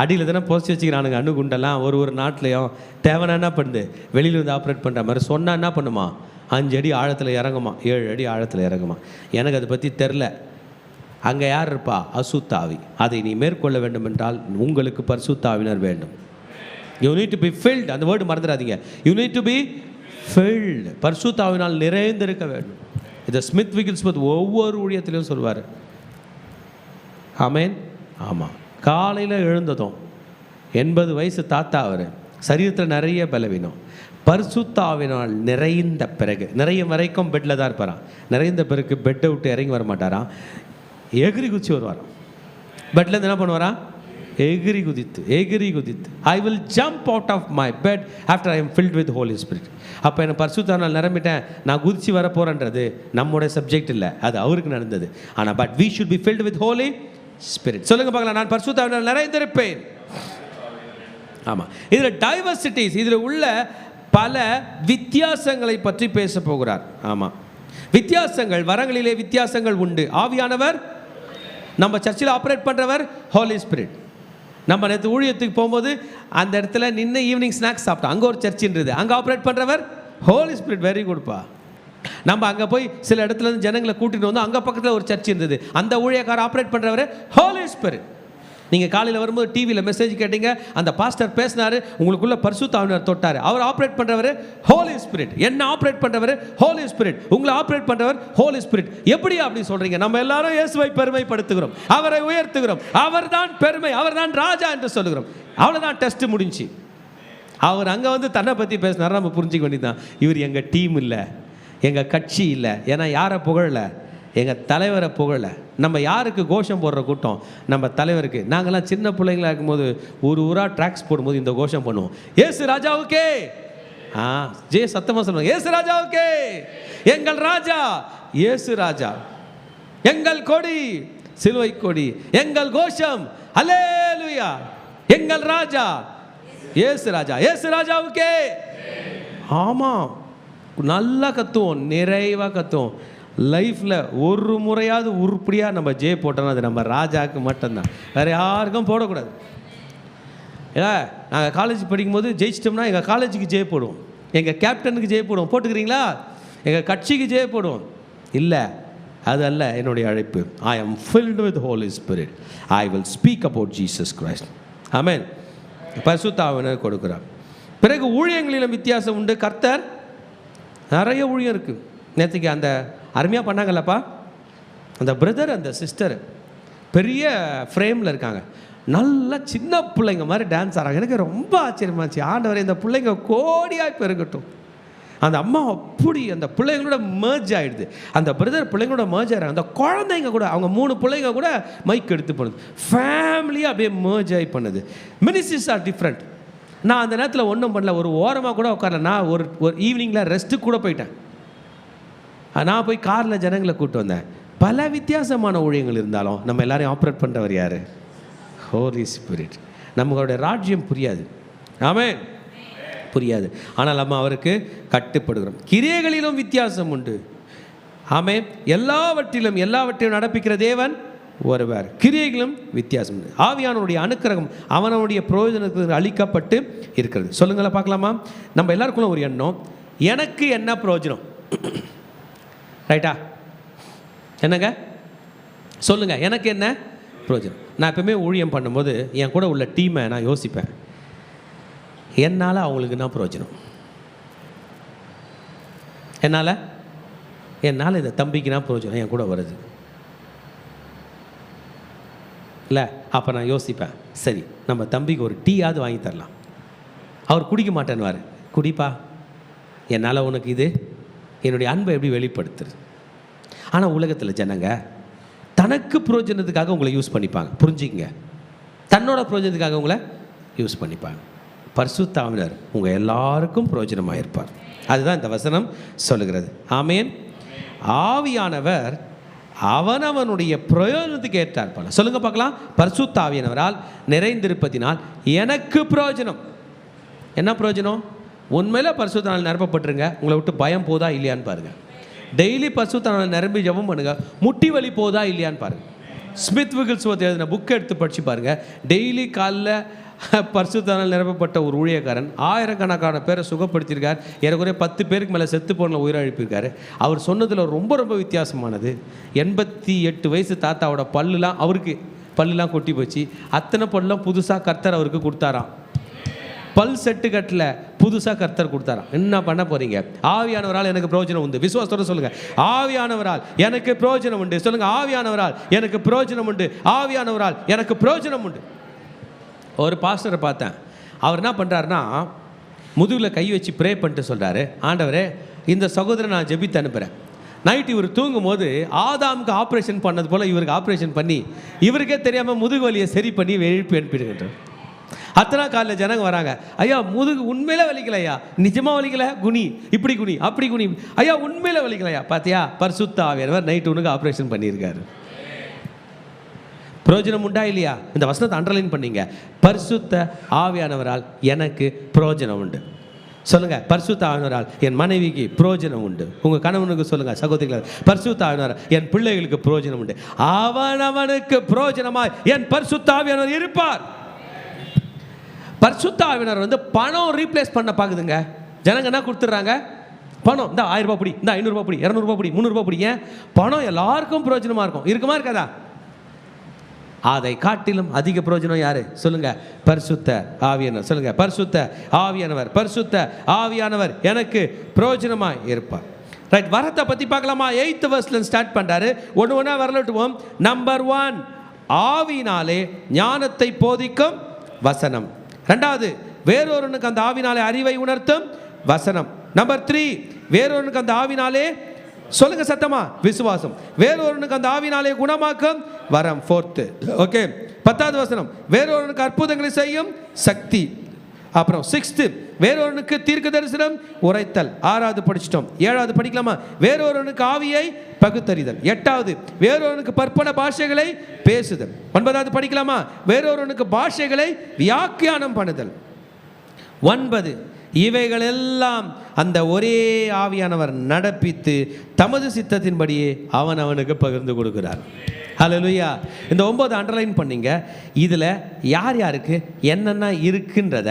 அடியில் தானே பொசிச்சு வச்சுக்கிறானுங்க அணுகுண்டெல்லாம். ஒரு நாட்டிலையும் தேவைன்னா என்ன பண்ணுது, வெளியில் வந்து ஆப்ரேட் பண்ணுற மாதிரி சொன்னால் என்ன பண்ணுமா, 5 அடி ஆழத்தில் இறங்குமா, 7 அடி ஆழத்தில் இறங்குமா. எனக்கு அதை பற்றி தெரில. அங்கே யார் இருப்பா, அசுத்தாவி. அதை நீ மேற்கொள்ள வேண்டும் என்றால் உங்களுக்கு பரிசுத்தாவினர் வேண்டும். You need to be filled. அந்த வேர்டு மறந்துடாதீங்க. You need to be filled. பரிசுத்தாவினால் நிறைந்திருக்க வேண்டும். இதை ஸ்மித் விகில்ஸ்மித் ஒவ்வொரு ஊழியத்திலையும் சொல்வார். ஆமேன். ஆமாம். காலையில் எழுந்ததும் 80 வயசு தாத்தா, அவர் சரீரத்தில் நிறைய பலவீனம், பரிசுத்தாவினால் நிறைந்த பிறகு, நிறைய வரைக்கும் பெட்டில் தான் இருப்பாராம், நிறைந்த பிறகு பெட்டை விட்டு இறங்கி வர மாட்டாராம், எகிரி குதிச்சு வருவாராம். பெட்லேருந்து என்ன பண்ணுவாரா, எகிரி குதித்து I will jump out of my bed after I am filled with Holi spirit. அப்போ எனக்கு பரிசுத்தாவினால் நிரம்பிட்டேன், நான் குதிச்சு வர போகிறேன்றது நம்முடைய சப்ஜெக்ட் இல்லை, அது அவருக்கு நடந்தது. ஆனால் but we should be filled with Holi spirit. சொல்லுங்க பார்க்கலாம், நான் பரிசுத்தாவினால் நிறைந்திருப்பேன். ஆமாம். இதில் டைவர்சிட்டிஸ், இதில் உள்ள பல வித்தியாசங்களை பற்றி பேச போகிறார். ஆமாம், வித்தியாசங்கள், வரங்களிலே வித்தியாசங்கள் உண்டு. ஆவியானவர், நம்ம சர்ச்சில் ஆப்ரேட் பண்ணுறவர் ஹோலி ஸ்பிரிட். நம்ம நேற்று ஊழியத்துக்கு போகும்போது அந்த இடத்துல நின்று ஈவினிங் ஸ்நாக்ஸ் சாப்பிட்டோம், அங்கே ஒரு சர்ச்சின்றது, அங்கே ஆப்ரேட் பண்ணுறவர் ஹோலி ஸ்பிரிட். வெரி குட்பா. நம்ம அங்கே போய் சில இடத்துல இருந்து ஜனங்களை கூட்டிகிட்டு வந்தோம், அங்கே பக்கத்தில் ஒரு சர்ச் இருந்தது, அந்த ஊழியக்காரர் ஆப்ரேட் பண்ணுறவர் ஹோலி ஸ்பிரிட். நீங்கள் காலையில் வரும்போது டிவியில் மெசேஜ் கேட்டீங்க, அந்த பாஸ்டர் பேசினார், உங்களுக்குள்ள பரிசுத்தாவினர் தொட்டார், அவர் ஆப்ரேட் பண்ணுறவர் ஹோலி ஸ்பிரிட். என்ன ஆப்ரேட் பண்ணுறவர் ஹோலி ஸ்பிரிட், உங்களை ஆப்ரேட் பண்ணுறவர் ஹோலி ஸ்பிரிட். எப்படி அப்படி சொல்கிறீங்க? நம்ம எல்லாரும் இயேசுவை பெருமைப்படுத்துகிறோம், அவரை உயர்த்துகிறோம், அவர் தான் பெருமை, அவர் தான் ராஜா என்று சொல்லுகிறோம். அவ்வளோதான், டெஸ்ட் முடிஞ்சு. அவர் அங்கே வந்து தன்னை பற்றி பேசினார், நம்ம புரிஞ்சிக்க வேண்டியதுதான், இவர் எங்கள் டீம் இல்லை, எங்கள் கட்சி இல்லை. ஏன்னா யாரை புகழலை, எங்கள் தலைவரை புகழலை. நம்ம யாருக்கு கோஷம் போடுற கூட்டம், நம்ம தலைவருக்கு. நாங்கள்லாம் சின்ன பிள்ளைங்களா இருக்கும்போது ஒரு ஊராக ட்ராக்ஸ் போடும்போது இந்த கோஷம் பண்ணுவோம், ஏசு ராஜாவுக்கே. சத்தமாக சொல்லுவாங்க, ஏசு ராஜாவுக்கே, எங்கள் ராஜா ஏசு ராஜா, எங்கள் கொடி சிலுவை கொடி, எங்கள் கோஷம் அல்லேலூயா, எங்கள் ராஜா ஏசு ராஜா, ஏசு ராஜாவுக்கே. ஆமாம், நல்லா கத்துவோம், நிறைவாக கத்துவோம். லைஃப்பில் ஒரு முறையாவது உருப்படியாக நம்ம ஜெய போட்டோம்னா அது நம்ம ராஜாவுக்கு மட்டும்தான், வேறு யாருக்கும் போடக்கூடாது. ஏன்னா நாங்கள் காலேஜ் படிக்கும்போது ஜெயிச்சிட்டோம்னா எங்கள் காலேஜுக்கு ஜெய போடுவோம், எங்கள் கேப்டனுக்கு ஜெய போடுவோம், போட்டுக்கிறீங்களா, எங்கள் கட்சிக்கு ஜெய போடுவோம். இல்லை, அது அல்ல என்னுடைய அழைப்பு. I am filled with Holi Spirit, I will speak about Jesus Christ. Amen. பரிசுத்தாவினர் கொடுக்குறார். பிறகு ஊழியங்களிலும் வித்தியாசம் உண்டு. கர்த்தர் நிறைய ஊழியம் இருக்குது. நேற்றுக்கு அந்த அருமையாக பண்ணாங்கல்லப்பா, அந்த பிரதர் அந்த சிஸ்டர் பெரிய ஃப்ரேமில் இருக்காங்க, நல்லா சின்ன பிள்ளைங்க மாதிரி டான்ஸ் ஆடுறாங்க. எனக்கு ரொம்ப ஆச்சரியமாச்சு. ஆண்டவரே, இந்த பிள்ளைங்க கோடியாக பெருகட்டும். அந்த அம்மா அப்படி அந்த பிள்ளைங்களோட மர்ஜ் ஆகிடுது. அந்த பிரதர் பிள்ளைங்களோட மர்ஜ் ஆகிறாங்க. அந்த குழந்தைங்க கூட, அவங்க 3 பிள்ளைங்க கூட மைக் எடுத்து பண்ணுது, ஃபேமிலியாக அப்படியே மர்ஜ் ஆகி பண்ணுது. Ministries are different. நான் அந்த நேரத்தில் ஒன்றும் பண்ணல, ஒரு ஓரமாக கூட உட்காரல. நான் ஒரு ஈவினிங்கில் ரெஸ்ட்டு கூட போயிட்டேன். நான் போய் காரில் ஜனங்களை கூப்பிட்டு வந்தேன். பல வித்தியாசமான ஊழியங்கள் இருந்தாலும் நம்ம எல்லாரையும் ஆப்ரேட் பண்ணுறவர் யார்? ஹோலி ஸ்பிரிட். நம்மளுடைய ராஜ்யம் புரியாது, ஆமென், புரியாது. ஆனால் நம்ம அவருக்கு கட்டுப்படுகிறோம். கிரியைகளிலும் வித்தியாசம் உண்டு, ஆமென். எல்லாவற்றையும் நடப்பிக்கிற தேவன் ஒருவர். கிரியைகளும் வித்தியாசம் உண்டு. ஆவியானவருடைய அனுக்கிரகம் அவனுடைய பிரயோஜனத்துக்கு அளிக்கப்பட்டு இருக்கிறது. சொல்லுங்களா பார்க்கலாமா? நம்ம எல்லாருக்குள்ள ஒரு எண்ணம், எனக்கு என்ன பிரயோஜனம்? ரைட்டா? என்னங்க சொல்லுங்கள், எனக்கு என்ன பிரயோஜனம்? நான் எப்பவுமே ஊழியம் பண்ணும்போது என் கூட உள்ள டீமை நான் யோசிப்பேன், என்னால் அவங்களுக்கு என்ன பிரயோஜனம்? என்னால் இந்த தம்பிக்கு என்ன பிரயோஜனம் என் கூட வருது இல்லை? அப்போ நான் யோசிப்பேன், சரி நம்ம தம்பிக்கு ஒரு டீயாவது வாங்கி தரலாம். அவர் குடிக்க மாட்டேன்னுவார், குடிப்பா, என்னால் உனக்கு இது என்னுடைய அன்பை எப்படி வெளிப்படுத்துறது. ஆனால் உலகத்தில் ஜனங்க தனக்கு பிரயோஜனத்துக்காக உங்களை யூஸ் பண்ணிப்பாங்க. புரிஞ்சுக்கங்க, தன்னோட பிரயோஜனத்துக்காக உங்களை யூஸ் பண்ணிப்பாங்க. பரிசுத்த ஆவியானவர் உங்கள் எல்லாருக்கும் பிரயோஜனமாக இருப்பார். அதுதான் இந்த வசனம் சொல்லுகிறது. ஆமேன். ஆவியானவர் அவனவனுடைய பிரயோஜனத்துக்கு ஏற்றார். சொல்லுங்க பார்க்கலாம். பரிசுத்த ஆவியானவரால் நிறைந்திருப்பதினால் எனக்கு பிரயோஜனம். என்ன பிரயோஜனம்? உண்மையில் பரிசுத்த ஆவியால் நிரப்பப்பட்டுருங்க. உங்களை விட்டு பயம் போதா இல்லையான்னு பாருங்கள். டெய்லி பரிசுத்த ஆவியால் நிரம்பி ஜெபம் பண்ணுங்க. முட்டி வலி போதா இல்லையான்னு பாருங்கள். ஸ்மித் விகில்ஸ்வர்த் எழுதின புக்கை எடுத்து படித்து பாருங்கள். டெய்லி காலைல பரிசுத்த ஆவியால் நிரப்பப்பட்ட ஒரு ஊழியக்காரன் ஆயிரக்கணக்கான பேரை குணப்படுத்தியிருக்கார். ஏறக்குறைய 10 பேருக்கு மேலே செத்து போன உயிரிழப்பிருக்காரு. அவர் சொன்னதில் ரொம்ப ரொம்ப வித்தியாசமானது. 88 வயசு தாத்தாவோட அவருக்கு பல்லுலாம் கொட்டி போச்சு. அத்தனை பல்லாம் புதுசாக கர்த்தர் அவருக்கு கொடுத்தாராம். பல் செட்டு கட்டில் புதுசாக கர்த்தர் கொடுத்தாராம். என்ன பண்ண போறீங்க? ஆவியானவரால் எனக்கு பிரயோஜனம் உண்டு. விசுவாசத்தோட சொல்லுங்க, ஆவியானவரால் எனக்கு பிரயோஜனம் உண்டு. சொல்லுங்க, ஆவியானவரால் எனக்கு பிரயோஜனம் உண்டு. ஆவியானவரால் எனக்கு பிரயோஜனம் உண்டு. ஒரு பாஸ்டரை பார்த்தேன். அவர் என்ன பண்ணுறாருன்னா, முதுகில் கை வச்சு ப்ரே பண்ணிட்டு சொல்கிறாரு, ஆண்டவரே இந்த சகோதரனை நான் ஜெபித்து அனுப்புகிறேன். நைட்டு இவர் தூங்கும் போது ஆதாமுக்கு ஆப்ரேஷன் பண்ணது போல் இவருக்கு ஆப்ரேஷன் பண்ணி இவருக்கே தெரியாமல் முதுகு வலியை சரி பண்ணி எழுப்பி அனுப்பிடுகின்றார். அத்தனை காலையில் ஜனங்க வராங்க. ஐயா முதுகு உண்மையில வலிக்கல ஐயா, நிஜமாக வலிக்கல, குனி இப்படி குனி அப்படி குனி, ஐயா உண்மையில வலிக்கலையா, பார்த்தியா பரிசுத்த ஆவியானவர் நைட்டு உனக்கு ஆப்ரேஷன் பண்ணியிருக்காரு. பிரயோஜனம் உண்டா இல்லையா? இந்த வசனத்தை அண்டர்லைன் பண்ணீங்க. பரிசுத்த ஆவியானவரால் எனக்கு பிரயோஜனம் உண்டு. சொல்லுங்க, பரிசுத்த ஆவியானவரால் என் மனைவிக்கு பிரயோஜனம் உண்டு. உங்க கணவனுக்கு சொல்லுங்க, சகோதரிகள், பரிசுத்த ஆவியானவர் என் பிள்ளைகளுக்கு பிரயோஜனம் உண்டு. அவனவனுக்கு பிரயோஜனமாய் என் பரிசுத்த ஆவியானவர் இருப்பார். பரிசுத்த ஆவியானவர் பணம் ரீப்ளேஸ் பண்ண பார்க்குதுங்க. ஜனங்க என்ன கொடுத்துட்றாங்க? பணம், இந்த 1000 ரூபாய் பிடி, இந்த 500 ரூபாய் பிடி, 200 ரூபாய் பிடி, 300 ரூபாய் பிடி. ஏன்? பணம் எல்லாருக்கும் பிரயோஜனமாக இருக்கும். இருக்குமா இருக்காதா? அதை காட்டிலும் அதிக பிரயோஜனம் யாரு? சொல்லுங்க, பரிசுத்த ஆவியானவர். சொல்லுங்க, பரிசுத்த ஆவியானவர். பரிசுத்த ஆவியானவர் எனக்கு பிரயோஜனமாய் இருப்பார். ரைட், வரத்தை பற்றி பார்க்கலாமா? 8th verse ஸ்டார்ட் பண்ணுறாரு. ஒன்று வரலட்டுவோம். நம்பர் 1, ஆவியினாலே ஞானத்தை போதிக்கும் வசனம். 2வது, வேறொருவனுக்கு அந்த ஆவினாலே அறிவை உணர்த்தும் வசனம். நம்பர் 3, வேறொருவனுக்கு அந்த ஆவினாலே, சொல்லுங்க சத்தமா, விசுவாசம். வேறொருவனுக்கு அந்த ஆவினாலே குணமாக்கும் வரம். 4th, okay. 10வது வசனம், வேறொருவனுக்கு அற்புதங்களை செய்யும் சக்தி. அப்புறம் 6th, வேறொருவனுக்கு தீர்க்க தரிசனம் உரைத்தல். 6வது படிச்சிட்டோம். 7வது படிக்கலாமா? வேறொருவனுக்கு ஆவியை பகுத்தறிதல். 8வது, வேறொருவனுக்கு பற்பல பாஷைகளை பேசுதல். 9வது படிக்கலாமா? வேறொருவனுக்கு பாஷைகளை வியாக்கியானம் பண்ணுதல். 9, இவைகள் எல்லாம் அந்த ஒரே ஆவியானவர் நடப்பித்து தமது சித்தத்தின்படியே அவனுக்கு பகிர்ந்து கொடுக்கிறார். ஹல்லேலூயா. இந்த 9 அண்டர்லைன் பண்ணீங்க. இதில் யார் யாருக்கு என்னென்ன இருக்குன்றத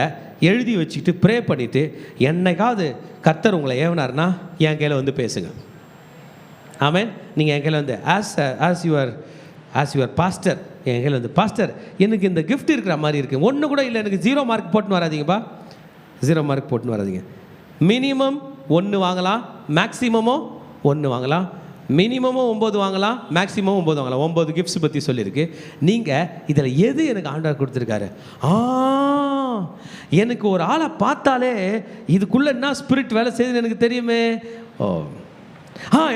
எழுதி வச்சுக்கிட்டு ப்ரே பண்ணிவிட்டு, என்னைக்காவது கர்த்தர் உங்களை ஏவனார்னா என் கையில் பேசுங்க. ஆமென். நீங்கள் என் கையில் ஆஸ் யுவர் பாஸ்டர், என் கையில் பாஸ்டர் எனக்கு இந்த கிஃப்ட் இருக்கிற மாதிரி இருக்குது, ஒன்று கூட இல்லை, எனக்கு 0 மார்க் போட்டுன்னு வராதிங்கப்பா. 0 மார்க் போட்டுன்னு வராதிங்க. மினிமம் 1 வாங்கலாம், மேக்ஸிமமோ 1 வாங்கலாம். மினிமமும் 9 வாங்கலாம், மேக்ஸிமம் 9 வாங்கலாம். 9 கிஃப்ட்ஸ் பற்றி சொல்லியிருக்கு. நீங்கள் இதில் எது எனக்கு ஆண்டவர் கொடுத்துருக்காரு? எனக்கு ஒரு ஆளை பார்த்தாலே இதுக்குள்ளே என்ன ஸ்பிரிட் வேலை செய்யுதுன்னு எனக்கு தெரியுமே.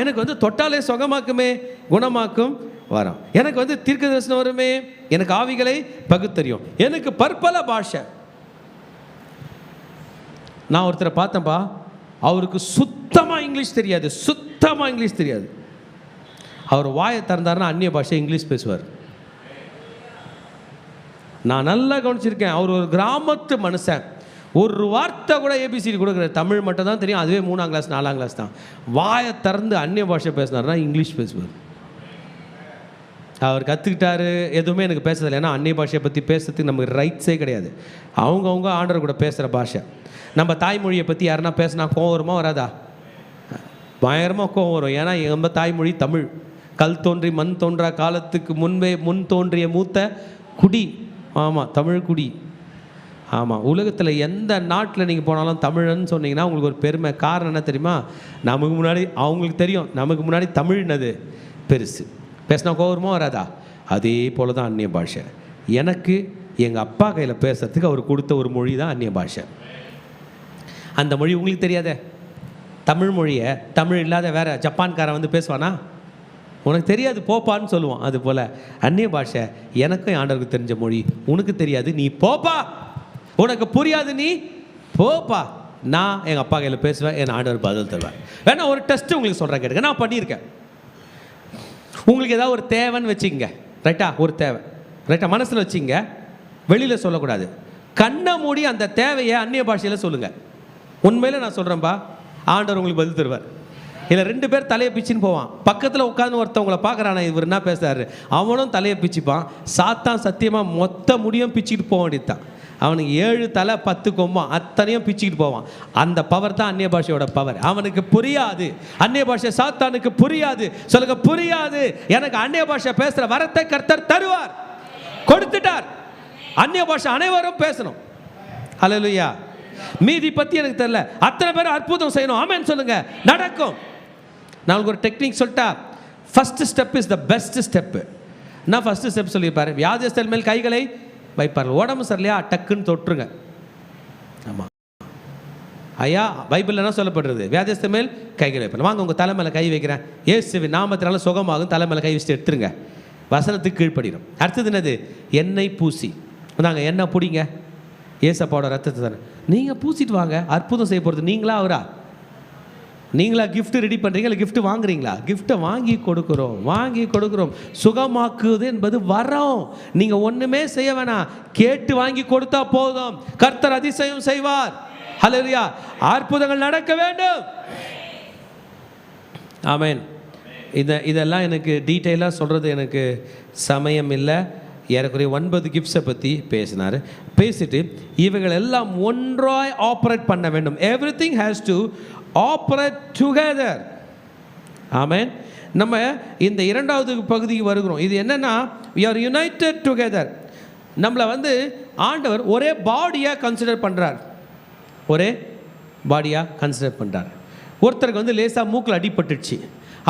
எனக்கு தொட்டாலே சுகமாக்குமே, குணமாக்கும் வரும். எனக்கு தீர்க்க தரிசனம் வருமே, எனக்கு ஆவிகளை பகுத்தறியும், எனக்கு பற்பல பாஷை. நான் ஒருத்தரை பார்த்தேன்ப்பா, அவருக்கு சுத்தமாக இங்கிலீஷ் தெரியாது, சுத்தமாக இங்கிலீஷ் தெரியாது. அவர் வாயை திறந்தாருன்னா அந்நிய பாஷை இங்கிலீஷ் பேசுவார். நான் நல்லா கவனிச்சிருக்கேன். அவர் ஒரு கிராமத்து மனுஷன். ஒரு வார்த்தை கூட ஏபிசிடி கொடுக்குற தமிழ் மட்டும் தான் தெரியும், அதுவே 3ஆம் கிளாஸ் 4ஆம் கிளாஸ் தான். வாயை திறந்து அந்நிய பாஷை பேசினார்னா இங்கிலீஷ் பேசுவார். அவர் கற்றுக்கிட்டாரு, எதுவுமே எனக்கு பேசுறதில்லை. ஏன்னா அந்நிய பாஷையை பற்றி பேசுறதுக்கு நமக்கு ரைட்ஸே கிடையாது. அவங்கவுங்க ஆண்டவர் கூட பேசுகிற பாஷை. நம்ம தாய்மொழியை பற்றி யாருன்னா பேசினா கோவம் வருமா வராதா? பயங்கரமாக கோவம் வரும். ஏன்னா நம்ம தாய்மொழி தமிழ். கல் தோன்றி மண் தோன்றா காலத்துக்கு முன்பே முன் தோன்றிய மூத்த குடி. ஆமாம், தமிழ் குடி. ஆமாம், உலகத்தில் எந்த நாட்டில் நீங்கள் போனாலும் தமிழன்னு சொன்னீங்கன்னா உங்களுக்கு ஒரு பெருமை. காரணம் என்ன தெரியுமா? நமக்கு முன்னாடி அவங்களுக்கு தெரியும், நமக்கு முன்னாடி தமிழ்னது பெருசு. பேசினா கோவரமோ வராதா? அதே போல் தான் அந்நிய பாஷை. எனக்கு எங்கள் அப்பா கையில் பேசுறதுக்கு அவர் கொடுத்த ஒரு மொழி தான் அந்நிய பாஷை. அந்த மொழி உங்களுக்கு தெரியாதே. தமிழ் மொழியை தமிழ் இல்லாத வேற ஜப்பான்காரன் வந்து பேசுவானா? உனக்கு தெரியாது போப்பான்னு சொல்லுவான். அது போல் அந்நிய பாஷை எனக்கும் ஆண்டவருக்கு தெரிஞ்ச மொழி, உனக்கு தெரியாது நீ போப்பா, உனக்கு புரியாது நீ போப்பா. நான் எங்கள் அப்பா கையில் பேசுவேன், என் ஆண்டவர் பதில் தருவேன். வேணா ஒரு டெஸ்ட்டு உங்களுக்கு சொல்கிறேன், கேட்டுங்க. நான் பண்ணியிருக்கேன். உங்களுக்கு ஏதாவது ஒரு தேவைன்னு வச்சுக்கங்க, ரைட்டா? ஒரு தேவை, ரைட்டா? மனசில் வச்சுங்க, வெளியில் சொல்லக்கூடாது. கண்ணை மூடி அந்த தேவையை அந்நிய பாஷையில் சொல்லுங்கள். உண்மையில் நான் சொல்கிறேன்ப்பா, ஆண்டவர் உங்களுக்கு பதில் தருவார். இல்லை 2 பேர் தலையை பிச்சுன்னு போவான், பக்கத்தில் உட்காந்து ஒருத்தவங்களை பார்க்குறான், இவர் என்ன பேசுறாரு, அவனும் தலையை பிச்சுப்பான். சாத்தான் சத்தியமாக மொத்த முடியும் பிச்சுக்கிட்டு போக வேண்டியது தான். அவனுக்கு 7 தலை 10 கொம்பான், அத்தனையும் பிச்சுக்கிட்டு போவான். அந்த பவர் தான் அந்நிய பாஷையோட பவர். அவனுக்கு புரியாது அந்நிய பாஷை, சாத்தானுக்கு புரியாது. சொல்லுங்க, புரியாது. எனக்கு அந்நிய பாஷை பேசுகிற வரத்தை கர்த்தர் தருவார், கொடுத்துட்டார். அந்நிய பாஷை அனைவரும் பேசணும். ஹல்லேலூயா. மீதி பற்றி எனக்கு தெரியல, அத்தனை பேரும் அற்புதம் செய்யணும். ஆமென் சொல்லுங்க, நடக்கும். நான் உங்களுக்கு ஒரு டெக்னிக் சொல்லிட்டா. First step is the best step. நான் ஃபர்ஸ்ட் ஸ்டெப் சொல்லியிருப்பாரு, வியாதியஸ்தர் மேல் கைகளை வைப்பார்கள். உடம்பு சரியில்லையா, டக்குன்னு தொட்டுருங்க. ஆமாம் ஐயா, பைபிளில் என்ன சொல்லப்படுறது? வியாதியஸ்தர் மேல் கைகளை வைப்பார். வாங்க உங்கள் தலை மேலே கை வைக்கிறேன், இயேசுவின் நாமத்தினால சுகமாகும். தலை மேலே கை வச்சுட்டு எடுத்துருங்க, வசனத்துக்கு கீழ்ப்படிடும். அடுத்தது என்னது? எண்ணெய் பூசி நாங்கள் எண்ணெய் பிடிங்க, ஏசப்பாவோட ரத்தத்தை தானே நீங்கள் பூசிட்டு வாங்க. அற்புதம் செய்ய போகிறது நீங்களா அவரா? நீங்களா கிஃப்ட் ரெடி பண்ணுறீங்க, இல்லை கிஃப்ட் வாங்குறீங்களா? கிஃப்ட்டை வாங்கி கொடுக்குறோம். சுகமாக்குவது என்பது வரோம். நீங்கள் ஒன்றுமே செய்ய வேணாம், கேட்டு வாங்கி கொடுத்தா போதும். கர்த்தர் அதிசயம் செய்வார். ஹல்லேலூயா. அற்புதங்கள் நடக்க வேண்டும். ஆமென். இதெல்லாம் எனக்கு டீட்டெயிலாக சொல்கிறது எனக்கு சமயம் இல்லை. ஏறக்குறைய 9 கிஃப்ட்ஸை பற்றி பேசினார். பேசிட்டு இவைகள் எல்லாம் ஒன்றாய் ஆப்ரேட் பண்ண வேண்டும். Everything has to operate together. Amen. நம்ம இந்த 2வது பகுதிக்கு வருகிறோம். இது என்னென்னா, we are united together. நம்மளை வந்து ஆண்டவர் ஒரே பாடியாக கன்சிடர் பண்ணுறார். ஒருத்தருக்கு வந்து லேசாக மூக்கில் அடிபட்டுடுச்சு.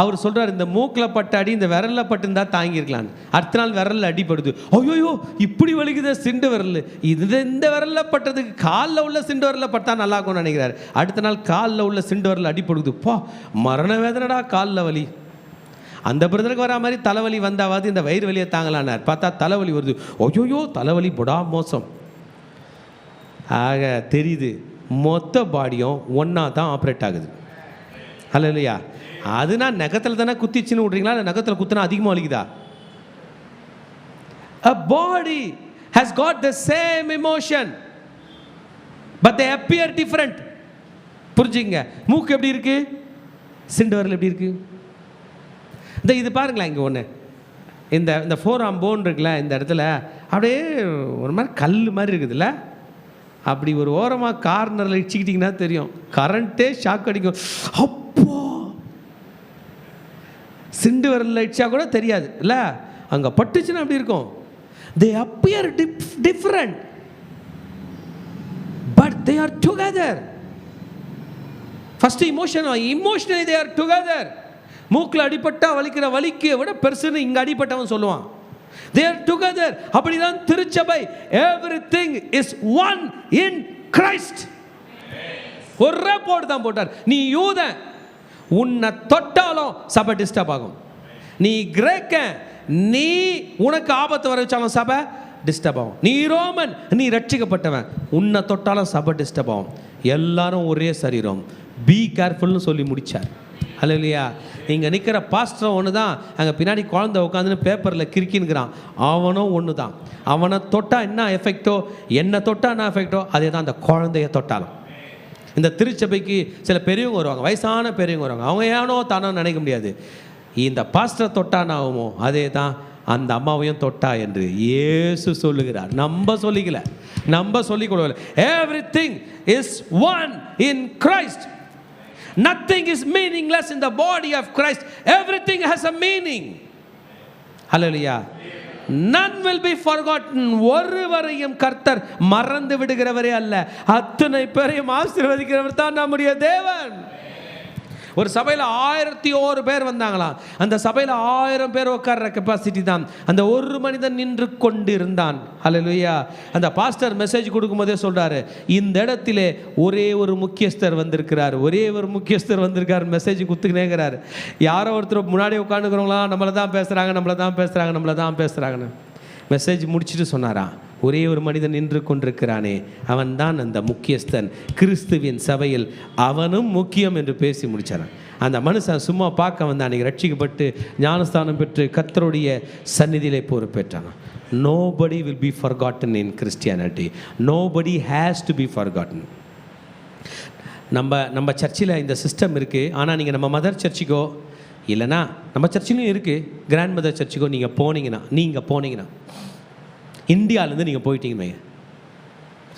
அவர் சொல்கிறார், இந்த மூக்கில் பட்ட அடி இந்த விரலில் பட்டுருந்தா தாங்கியிருக்கலான்னு. அடுத்த நாள் விரலில் அடிப்படுது, ஐயோயோ இப்படி வலிக்குது சிண்டு விரல். இந்த விரலில் பட்டதுக்கு காலில் உள்ள சிண்டு விரலில் பட்டா நல்லா இருக்கும்னு நினைக்கிறார். அடுத்த நாள் காலில் உள்ள சிண்டு விரல் அடிப்படுது, பா மரண வேதனடா காலில் வலி. அந்த பிரதருக்கு வரா மாதிரி தலைவலி வந்தாவது இந்த வயிறு வலியை தாங்கலான்னார். பார்த்தா தலைவலி வருது, ஐயோயோ தலைவலி போடா மோசம். ஆக தெரியுது, மொத்த பாடியும் ஒன்றா தான் ஆப்ரேட் ஆகுது. ஹல்லேலூயா. அதுனா நகத்தில் தானே குத்திச்சுன்னு விட்றீங்களா, இல்லை நகத்தில் குத்தினா அதிகமாக வலிக்குதா? A body has got the same emotion but they appear different. புரிஞ்சுங்க. மூக்கு எப்படி இருக்கு, சிண்டு விரல் எப்படி இருக்கு? இது பாருங்களேன், இங்கே ஒன்று இந்த ஃபோராம் போன் இருக்குல்ல, இந்த இடத்துல அப்படியே ஒரு மாதிரி கல் மாதிரி இருக்குதுல்ல, அப்படி ஒரு ஓரமாக கார்னரில் இடிச்சிக்கிட்டிங்கன்னா தெரியும், கரண்ட்டே ஷாக் அடிக்கும். அப்போ சிண்டு விரலில் இடிச்சா கூட தெரியாது இல்லை, அங்கே பட்டுச்சுன்னா அப்படி இருக்கும். they appear different but they are together. first emotionally they are together. மூக்கில் அடிபட்டா வலிக்கிற வலிக்கு விட பெருசுன்னு இங்கே அடிபட்டவன் சொல்லுவான். they are together. அப்படிதான் திருச்சபை. everything is one in Christ. ஒரே போடு தான் போட்டார். நீ யூதன், உன்னை தொட்டாலும் சபை டிஸ்டர்ப் ஆகும். நீ கிரேக்கன், நீ உனக்கு ஆபத்து வர வச்சாலும் சபை டிஸ்டர்ப் ஆகும். நீ ரோமன், நீ ரட்சிக்கப்பட்டவன், உன்னை தொட்டாலும் சபை டிஸ்டர்ப் ஆகும். எல்லாரும் ஒரே சரீரம், பி கேர்ஃபுல்னு சொல்லி முடிச்சார். ஹல்லேலூயா. இங்கே நிற்கிற பாஸ்டர் ஒன்று தான், அங்கே பின்னாடி குழந்தை உட்காந்துன்னு பேப்பரில் கிறுக்கின்னுக்கிறான், அவனும் ஒன்று தான். அவனை தொட்டால் என்ன எஃபெக்டோ, என்னை தொட்டால் என்ன எஃபெக்டோ, அதே தான் அந்த குழந்தைய தொட்டாலும். இந்த திருச்சபைக்கு சில பெரியவங்க வருவாங்க, வயசான பெரியவங்க வருவாங்க, அவங்க ஏனோ தானோ நினைக்க முடியாது, இந்த பாஸ்டரை தொட்டான் ஆகுமோ, அதே தான் அந்த அம்மாவையும் தொட்டா என்று இயேசு சொல்லுகிறார். நம்ம சொல்லிக்கல, நம்ம சொல்லிக் கொடுக்கல. Everything is one in Christ. Nothing is meaningless in the body of Christ. Everything has a meaning. Hallelujah. None will be forgotten. ஒருவரையும் கர்த்தர் மறந்து விடுகிறவரே அல்ல, அத்தனை பேரையும் ஆசீர்வதிக்கிறவர் தான் நம்முடைய தேவன். ஒரு சபையில் 1001 பேர் வந்தாங்களாம். அந்த சபையில் 1000 பேர் உட்கார்ற கெப்பாசிட்டி தான். அந்த ஒரு மனிதன் நின்று கொண்டு இருந்தான். ஹல்லேலூயா. அந்த பாஸ்டர் மெசேஜ் கொடுக்கும்போதே சொல்றாரு, இந்த இடத்திலே ஒரே ஒரு முக்கியஸ்தர் வந்திருக்கிறார், ஒரே ஒரு முக்கியஸ்தர் வந்திருக்கார். மெசேஜ் குத்துக்கினேங்கிறார். யாரோ ஒருத்தர் முன்னாடி உட்காந்துக்கிறவங்களாம் நம்மளை தான் பேசுகிறாங்கன்னு மெசேஜ் முடிச்சுட்டு சொன்னாரா, ஒரே ஒரு மனிதன் நின்று கொண்டிருக்கிறானே, அவன் தான் அந்த முக்கியஸ்தன், கிறிஸ்துவின் சபையில் அவனும் முக்கியம் என்று பேசி முடிச்சாரான். அந்த மனுஷன் சும்மா பார்க்க வந்தான். அன்றைக்கி ரட்சிக்கப்பட்டு ஞானஸ்தானம் பெற்று கர்த்தருடைய சந்நிதியிலே பொறுப்பேற்றான். Nobody will be forgotten in Christianity. Nobody has to be forgotten. நம்ம சர்ச்சில் இந்த சிஸ்டம் இருக்குது. ஆனால் நீங்கள் நம்ம மதர் சர்ச்சுக்கோ இல்லைனா நம்ம சர்ச்சிலையும் இருக்குது, கிராண்ட் மதர் சர்ச்சுக்கோ நீங்கள் போனீங்கன்னா இந்தியாவிலேருந்து நீங்கள் போயிட்டீங்கன்னு வைங்க,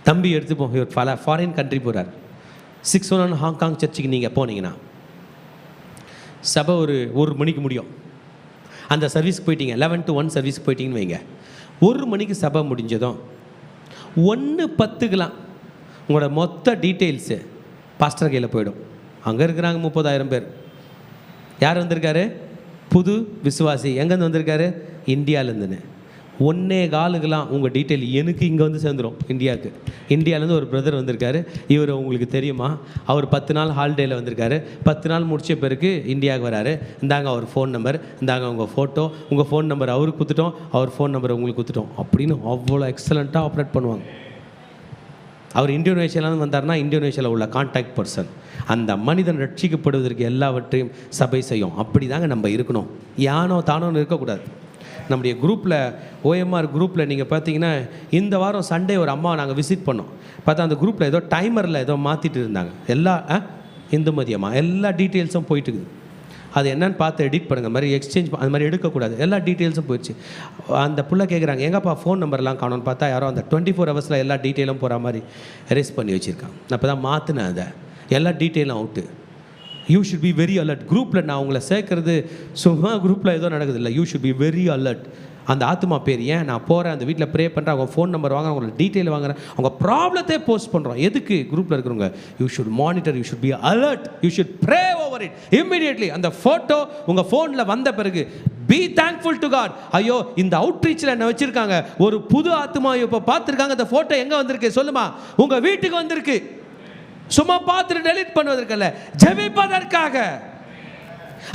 தம்பி எடுத்துப்போம், இவர் பல ஃபாரின் கண்ட்ரி போகிறார், 611 ஹாங்காங் சர்ச்சுக்கு நீங்கள் போனீங்கன்னா சபை ஒரு மணிக்கு முடியும். அந்த சர்வீஸ்க்கு போயிட்டீங்க, 11 to 1 சர்வீஸ்க்கு போயிட்டீங்கன்னு வைங்க. 1 மணிக்கு சபை முடிஞ்சதும் 1:10 உங்களோட மொத்த டீட்டெயில்ஸு பாஸ்டர் கையில் போயிடும். அங்கே இருக்கிறாங்க 30,000 பேர். யார் வந்திருக்காரு? புது விசுவாசி. எங்கேருந்து வந்திருக்காரு? இந்தியாவிலேருந்துன்னு. 1.25 உங்கள் டீட்டெயில் எனக்கு இங்கே வந்து சேர்ந்துடும். இந்தியாவிலேருந்து ஒரு பிரதர் வந்திருக்காரு. இவர் உங்களுக்கு தெரியுமா? அவர் 10 நாள் ஹாலிடேயில் வந்திருக்காரு. 10 நாள் முடித்த பிறகு இந்தியாவுக்கு வராரு. இந்தாங்க அவர் ஃபோன் நம்பர், இந்தாங்க உங்கள் ஃபோட்டோ, உங்கள் ஃபோன் நம்பர் அவருக்கு கொடுத்துட்டோம், அவர் ஃபோன் நம்பர் உங்களுக்கு கொடுத்துட்டோம் அப்படின்னு அவ்வளோ எக்ஸலண்ட்டாக ஆப்ரேட் பண்ணுவாங்க. அவர் இந்தோனேஷியாவிலேருந்து வந்தார்னா இந்தோனேஷியாவில் உள்ள கான்டாக்ட் பர்சன். அந்த மனிதன் ரட்சிக்கப்படுவதற்கு எல்லாவற்றையும் சபை செய்யும். அப்படி தாங்க நம்ம இருக்கணும். யானோ தானோன்னு இருக்கக்கூடாது. நம்முடைய குரூப்பில், OMR குரூப்பில் நீங்கள் பார்த்தீங்கன்னா, இந்த வாரம் சண்டே ஒரு அம்மா நாங்கள் விசிட் பண்ணோம். பார்த்தா அந்த குரூப்பில் ஏதோ டைமரில் ஏதோ மாற்றிட்டு இருந்தாங்க. இந்துமதி அம்மா எல்லா டீட்டெயில்ஸும் போயிட்டு இருக்குது. அது என்னன்னு பார்த்து எடிட் பண்ணுங்கள், மாதிரி எக்ஸ்சேஞ்ச் அது மாதிரி எடுக்கக்கூடாது. எல்லா டீட்டெயில்ஸும் போயிடுச்சு. அந்த புள்ள கேட்குறாங்க, எங்கப்பா ஃபோன் நம்பர்லாம் காணோன்னு பார்த்தா யாரோ அந்த 24 ஹவர்ஸில் எல்லா டீட்டெயிலும் போகிற மாதிரி எரேஸ் பண்ணி வச்சுருக்காங்க. நான் இப்போ தான் மாற்றினேன். அதை எல்லா டீட்டெயிலும் out. You should be very alert. குரூப்பில் நான் உங்களை சேர்க்கறது சும்மா குரூப்பில் ஏதோ நடக்குது இல்லை. You should be very alert. அந்த ஆத்மா பேர் ஏன் நான் போகிறேன், அந்த வீட்டில் ப்ரே பண்ணுறேன், அவங்க ஃபோன் நம்பர் வாங்குறேன், அவங்களோட டீட்டெயில் வாங்குறேன், அவங்க ப்ராப்ளத்தை போஸ்ட் பண்ணுறோம். எதுக்கு? குரூப்பில் இருக்கிறவங்க you should monitor, you should be alert, you should pray over it immediately. அந்த ஃபோட்டோ உங்கள் ஃபோனில் வந்த பிறகு பி தேங்க்ஃபுல் டு காட். ஐயோ, இந்த அவுட்ரீச்சில் என்ன வச்சுருக்காங்க, ஒரு புது ஆத்மா இப்போ பார்த்துருக்காங்க. அந்த ஃபோட்டோ எங்கே வந்திருக்கு சொல்லுமா? உங்கள் வீட்டுக்கு வந்திருக்கு. சும்மா பார்த்துட்டு டெலிட் பண்ணுவதற்கல்ல, ஜெபிப்பதற்காக.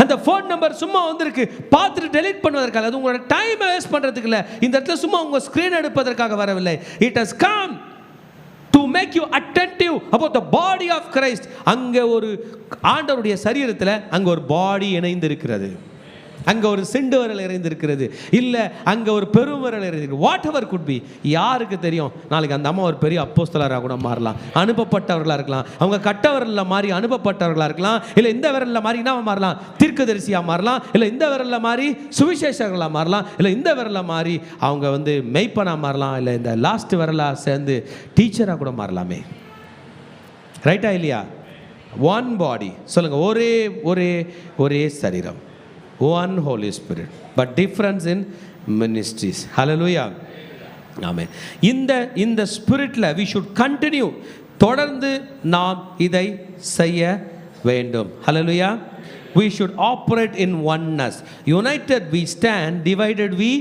அந்த ஃபோன் நம்பர் சும்மா வந்திருக்கு, பார்த்துட்டு டெலிட் பண்ணுவதற்காக. அது உங்களோட டைமை வேஸ்ட் பண்ணுறதுக்கு இல்லை. இந்த இடத்துல சும்மா உங்கள் ஸ்க்ரீன் எடுப்பதற்காக வரவில்லை. It has come to make you attentive about the body of Christ. அங்கே ஒரு ஆண்டவருடைய சரீரத்தில் அங்கே ஒரு பாடி இணைந்து இருக்கிறது. அங்கே ஒரு சிண்டு விரல் இறைந்திருக்கிறது, இல்லை அங்கே ஒரு பெரும் விரல் இறைந்திருக்கு. Whatever could be. யாருக்கு தெரியும், நாளைக்கு அந்த அம்மா ஒரு பெரிய அப்போஸ்தலராக கூட மாறலாம், அனுப்பப்பட்டவர்களாக இருக்கலாம். அவங்க கட்ட விரலில் மாறி அனுப்பப்பட்டவர்களாக இருக்கலாம், இல்லை இந்த விரலில் மாறி என்ன மாறலாம், தீர்க்கதரிசியாக மாறலாம், இல்லை இந்த விரலில் மாறி சுவிசேஷர்களாக மாறலாம், இல்லை இந்த விரலில் மாறி அவங்க மெய்ப்பனாக மாறலாம், இல்லை இந்த லாஸ்ட் விரலாக சேர்ந்து டீச்சராக கூட மாறலாமே. ரைட்டா இல்லையா? ஒன் பாடி சொல்லுங்கள். ஒரே ஒரே ஒரே சரீரம், one Holy Spirit, but difference in ministries. Hallelujah. Amen. இந்த ஸ்பிரிட்ல we should continue. தொடர்ந்து நாம் இதை செய்ய வேண்டும். Hallelujah. We should operate in oneness. United we stand, divided we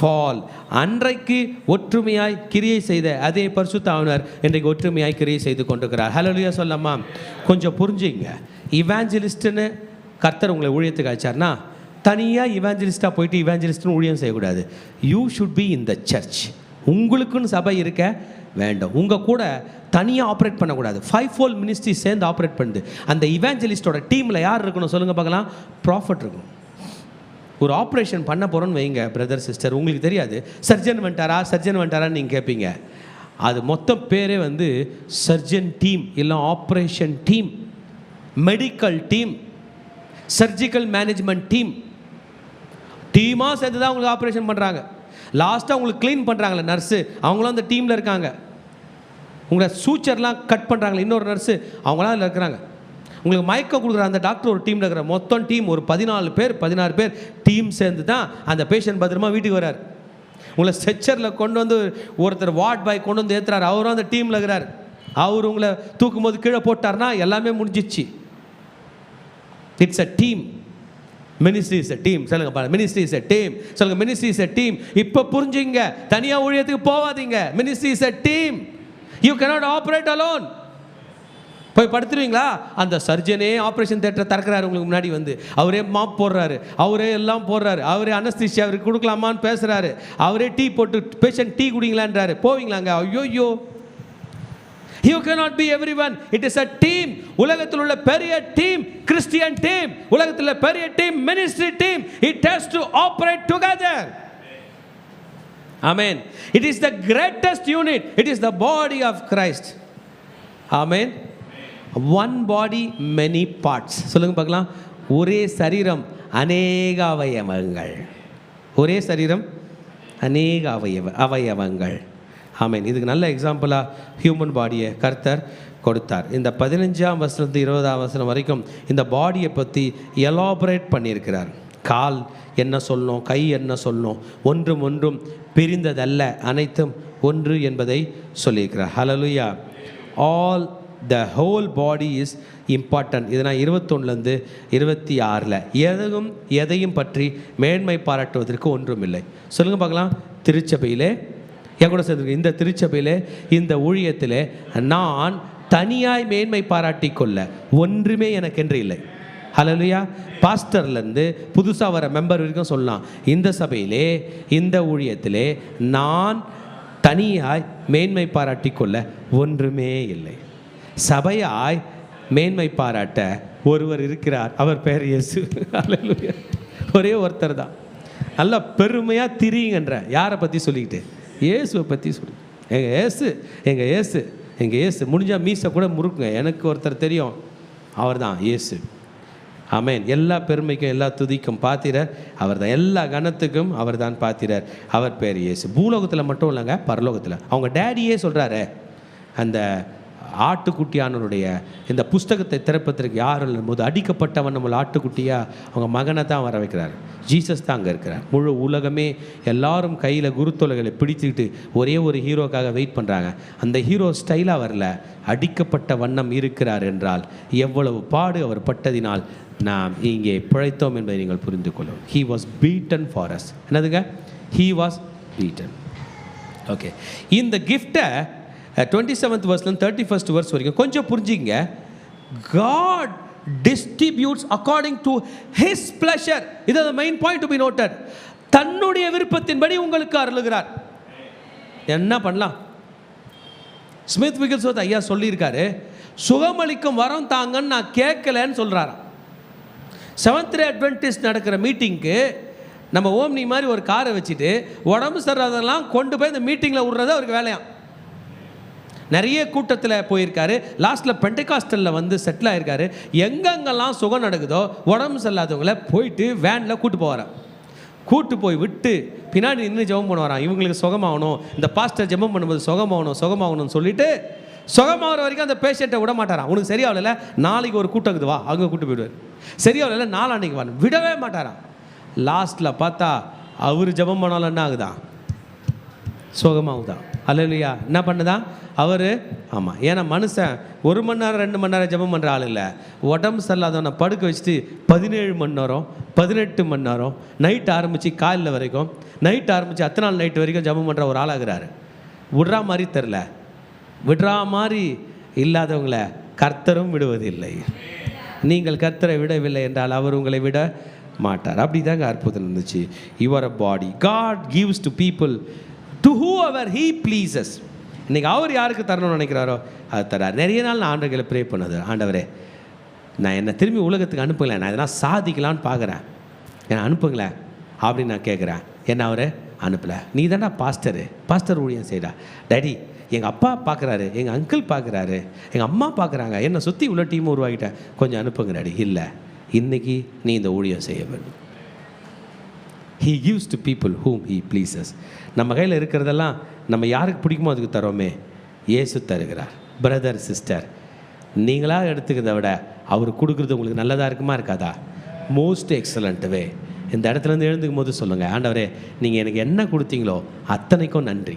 fall. அன்றைக்கு ஒற்றுமையாய் கிரியை செய்த அதே பரிசுத்த ஆவியானவர் இன்றைக்கு ஒற்றுமையாய் கிரியை செய்து கொண்டிருக்கிறார். ஹல்லேலூயா சொல்லலாமா? கொஞ்சம் புரிஞ்சுங்க. இவாஞ்சலிஸ்ட்னு கர்த்தர் உங்களை ஊழியத்துக்கு அழைச்சார்னா தனியாக இவாஞ்சலிஸ்டாக போயிட்டு இவாஞ்சலிஸ்ட்னு ஊழியம் செய்யக்கூடாது. You should be in the church. உங்களுக்குன்னு சபை இருக்க வேண்டும். உங்கள் கூட தனியாக ஆப்ரேட் பண்ணக்கூடாது. 5-fold மினிஸ்ட்ரி சேர்ந்து ஆப்ரேட் பண்ணுது. அந்த இவாஞ்சலிஸ்டோட டீமில் யார் இருக்கணும் சொல்லுங்கள் பார்க்கலாம்? ப்ராஃபட் இருக்கணும். ஒரு ஆப்ரேஷன் பண்ண போகிறோன்னு வைங்க பிரதர் சிஸ்டர், உங்களுக்கு தெரியாது சர்ஜன் வந்துட்டாரான்னு நீங்கள் கேட்பீங்க. அது மொத்தம் பேரே சர்ஜன் டீம், இல்லை operation team, medical team, surgical management டீமாக சேர்ந்து தான் உங்களுக்கு ஆப்ரேஷன் பண்ணுறாங்க. லாஸ்ட்டாக உங்களுக்கு க்ளீன் பண்ணுறாங்களே நர்ஸு, அவங்களும் அந்த டீமில் இருக்காங்க. உங்களை சூச்சர்லாம் கட் பண்ணுறாங்களே இன்னொரு நர்ஸு, அவங்களாம் அதில் இருக்கிறாங்க. உங்களுக்கு மயக்கம் கொடுக்குற அந்த டாக்டர் ஒரு டீமில் இருக்கிற மொத்தம் டீம் ஒரு 14 பேர் 16 பேர் டீம் சேர்ந்து தான் அந்த பேஷண்ட் பத்திரமா வீட்டுக்கு வர்றார். உங்களை ஸ்ட்ரெச்சரில் கொண்டு வந்து ஒருத்தர் வார்ட் பாய் கொண்டு வந்து ஏற்றுறாரு, அவரும் அந்த டீமில் இருக்கிறார். அவர் உங்களை தூக்கும் போது கீழே போட்டார்னா எல்லாமே முடிஞ்சிச்சு. It's a team. Ministry is a team. சொல்லுங்க பாருங்க, மினிஸ்ட்ரி இஸ் எ டீம். சொல்லுங்க, மினிஸ்ட்ரி இஸ் எ டீம். இப்போ புரிஞ்சுங்க, தனியா ஊழியத்துக்கு போவாதீங்க. Ministry is a team. You cannot operate alone. போய் படுத்துருவீங்களா? அந்த சர்ஜனே ஆப்ரேஷன் தியேட்டரை திறக்கிறாரு உங்களுக்கு முன்னாடி வந்து, அவரே மாப் போடுறாரு, அவரே எல்லாம் போடுறாரு, அவரே அனஸ்தீசியா அவருக்கு கொடுக்கலாமான்னு பேசுறாரு, அவரே டீ போட்டு பேஷண்ட் டீ குடிங்களான்றாரு. போவீங்களாங்க? ஐயோ, you cannot be everyone. It is a team. உலகத்தில் உள்ள பெரிய டீம் கிறிஸ்டியன் டீம், உலகத்தில் பெரிய team ministry team. It has to operate together. Amen. It is the greatest unit. It is the body of Christ. Amen. One body, many parts. சொல்லுங்க பார்க்கலாம். ஒரே சரீரம், அநேக அவயவங்கள். ஒரே சரீரம், அநேக அவயவங்கள். ஆமீன். இதுக்கு நல்ல எக்ஸாம்பிளாக ஹியூமன் பாடியை கர்த்தர் கொடுத்தார். இந்த 15ஆம் வசனத்து 20ஆம் வசனம் வரைக்கும் இந்த பாடியை பற்றி எலாபரேட் பண்ணியிருக்கிறார். கால் என்ன சொல்லணும், கை என்ன சொல்லணும், ஒன்றும் ஒன்றும் பிரிந்ததல்ல, அனைத்தும் ஒன்று என்பதை சொல்லியிருக்கிறார். Hallelujah. All the whole body is important. இது நான் 21லேருந்து 26 எதையும் பற்றி மேன்மை பாராட்டுவதற்கு ஒன்றும் இல்லை. சொல்லுங்கள் பார்க்கலாம். திருச்சபையிலே என் கூட சேர்ந்துருக்கு, இந்த திருச்சபையிலே இந்த ஊழியத்திலே நான் தனியாய் மேன்மை பாராட்டி கொள்ள ஒன்றுமே எனக்கென்று இல்லை. ஹல்லேலூயா. பாஸ்டர்லேருந்து புதுசாக வர மெம்பர் வரைக்கும் சொல்லலாம், இந்த சபையிலே இந்த ஊழியத்திலே நான் தனியாய் மேன்மை பாராட்டி கொள்ள ஒன்றுமே இல்லை. சபையாய் மேன்மை பாராட்ட ஒருவர் இருக்கிறார், அவர் பெயர் இயேசு. ஹல்லேலூயா. ஒரே ஒருத்தர் தான். நல்லா பெருமையாக திரியுங்கன்ற. யாரை பற்றி சொல்லிக்கிட்டு? இயேசுவை பற்றி சொல்லு. எங்கள் இயேசு முடிஞ்சால் மீசை கூட முறுக்குங்க, எனக்கு ஒருத்தர் தெரியும், அவர் தான் இயேசு. ஆமேன். எல்லா பெருமைக்கும் எல்லா துதிக்கும் பாத்திரர் அவர் தான், எல்லா கணத்துக்கும் அவர் தான் பாத்திரர், அவர் பேர் இயேசு. பூலோகத்தில் மட்டும் இல்லைங்க, பரலோகத்தில் அவங்க டேடியே சொல்கிறாரு, அந்த ஆட்டுக்குட்டியானவருடைய இந்த புஸ்தகத்தை திறப்பதற்கு யாரும் போது அடிக்கப்பட்டவன் நம்மளை ஆட்டுக்குட்டியாக அவங்க மகனை தான் வர வைக்கிறார். ஜீசஸ் தான் அங்கே இருக்கிறார். முழு உலகமே எல்லாரும் கையில் குருத்தொலைகளை பிடிச்சிக்கிட்டு ஒரே ஒரு ஹீரோக்காக வெயிட் பண்ணுறாங்க. அந்த ஹீரோ ஸ்டைலாக வரல, அடிக்கப்பட்ட வண்ணம் இருக்கிறார் என்றால் எவ்வளவு பாடு அவர் பட்டதினால் நாம் இங்கே பிழைத்தோம் என்பதை நீங்கள் புரிந்து கொள்ளும். He was beaten for us. என்னதுங்க? He was beaten. ஓகே. இந்த கிஃப்டை 27th verse 31st verse வரைக்கும் கொஞ்சம் புரிஞ்சுங்க. God distributes according to his pleasure. இது the main point to be noted. தன்னுடைய விருப்பத்தின்படி உங்களுக்கு அருளுகிறார். என்ன பண்ணலாம்? ஸ்மித் விகில்ஸ்வர்த் ஐயா சொல்லியிருக்காரு, சுகமளிக்கும் வரம் தாங்கன்னு நான் கேட்கலன்னு சொல்கிறாராம். செவன்த் டே அட்வென்டிஸ்ட் நடக்கிற மீட்டிங்க்கு நம்ம ஓம்னி மாதிரி ஒரு காரை வச்சுட்டு உடம்பு சரியாதெல்லாம் கொண்டு போய் இந்த மீட்டிங்கில் விடுறது அவருக்கு வேலையாம். நிறைய கூட்டத்தில் போயிருக்காரு. லாஸ்ட்டில் பெண்டகாஸ்டலில் வந்து செட்டில் ஆகிருக்காரு. எங்கெங்கெல்லாம் சுகம் நடக்குதோ உடம்பு சரியில்லாதவங்கள போயிட்டு வேனில் கூட்டு போகிறான். கூட்டு போய் விட்டு பின்னாடி நின்று ஜெபம் பண்ணுவாரான். இவங்களுக்கு சுகமாகணும், இந்த பாஸ்டர் ஜெபம் பண்ணும்போது சுகமாகணும்னு சொல்லிட்டு சுகமாகிற வரைக்கும் அந்த பேஷண்ட்டை விட மாட்டாரான். உனக்கு சரியாகல, நாளைக்கு ஒரு கூட்டக்குது வா, அங்கே கூட்டு போயிடுவார். சரியாகல, நாளான்னைக்கு வா, விடவே மாட்டாரான். லாஸ்ட்டில் பார்த்தா அவர் ஜெபம் பண்ணாலும் என்ன ஆகுதான்? சுகமாகுதான். அல்லேலூயா. என்ன பண்ணுதான் அவர்? ஆமாம். ஏன்னா மனுஷன் 1 மணி நேரம் 2 மணி நேரம் ஜெபம் பண்ணுற ஆள் இல்லை. உடம்பு சரியில்லாதவனை படுக்க வச்சுட்டு 17 மணி நேரம் 18 மணி நேரம் நைட் ஆரம்பித்து காலையில் வரைக்கும், நைட் ஆரம்பித்து அத்தனை நாள் நைட்டு வரைக்கும் ஜெபம் பண்ணுற ஒரு ஆளாகிறாரு. விடுறா மாதிரி தெரில. விடுறா மாதிரி இல்லாதவங்களை கர்த்தரும் விடுவதில்லை. நீங்கள் கர்த்தரை விடவில்லை என்றால் அவர் உங்களை விட மாட்டார். அப்படி தாங்க அற்புதம் இருந்துச்சு. Your body God gives to people to whoever he pleases. இன்றைக்கி அவர் யாருக்கு தரணும்னு நினைக்கிறாரோ அது தரார். நிறைய நாள் நான் ஆண்டவர்களை ப்ரே பண்ணது, ஆண்டவரே நான் என்னை திரும்பி உலகத்துக்கு அனுப்புங்களேன், நான் எதனா சாதிக்கலான்னு பார்க்குறேன், என்னை அனுப்புங்களேன் அப்படின்னு நான் கேட்குறேன். என்ன அவர் அனுப்பலை. நீ தான்டா பாஸ்டர் ஊழியம் செய்டா. டேடி எங்கள் அப்பா பார்க்குறாரு, எங்கள் அங்கிள் பார்க்குறாரு, எங்கள் அம்மா பார்க்குறாங்க, என்னை சுற்றி இவ்வளோ டீம் உருவாக்கிட்டேன், கொஞ்சம் அனுப்புங்க டேடி. இல்லை, இன்றைக்கி நீ இந்த ஊழியம் செய்ய வேண்டும். He gives to people whom he pleases. நம்ம கையில் இருக்கிறதெல்லாம் நம்ம யாருக்கு பிடிக்குமோ அதுக்கு தரோமே. இயேசு தருகிறார். பிரதர் சிஸ்டர், நீங்களாக எடுத்துக்கிறத விட அவர் கொடுக்குறது உங்களுக்கு நல்லதாக இருக்குமா இருக்காதா? மோஸ்ட் எக்ஸலண்ட் வே. இந்த இடத்துலேருந்து எழுந்துக்கும் போது சொல்லுங்கள், ஆண்டவரே நீங்கள் எனக்கு என்ன கொடுத்தீங்களோ அத்தனைக்கும் நன்றி.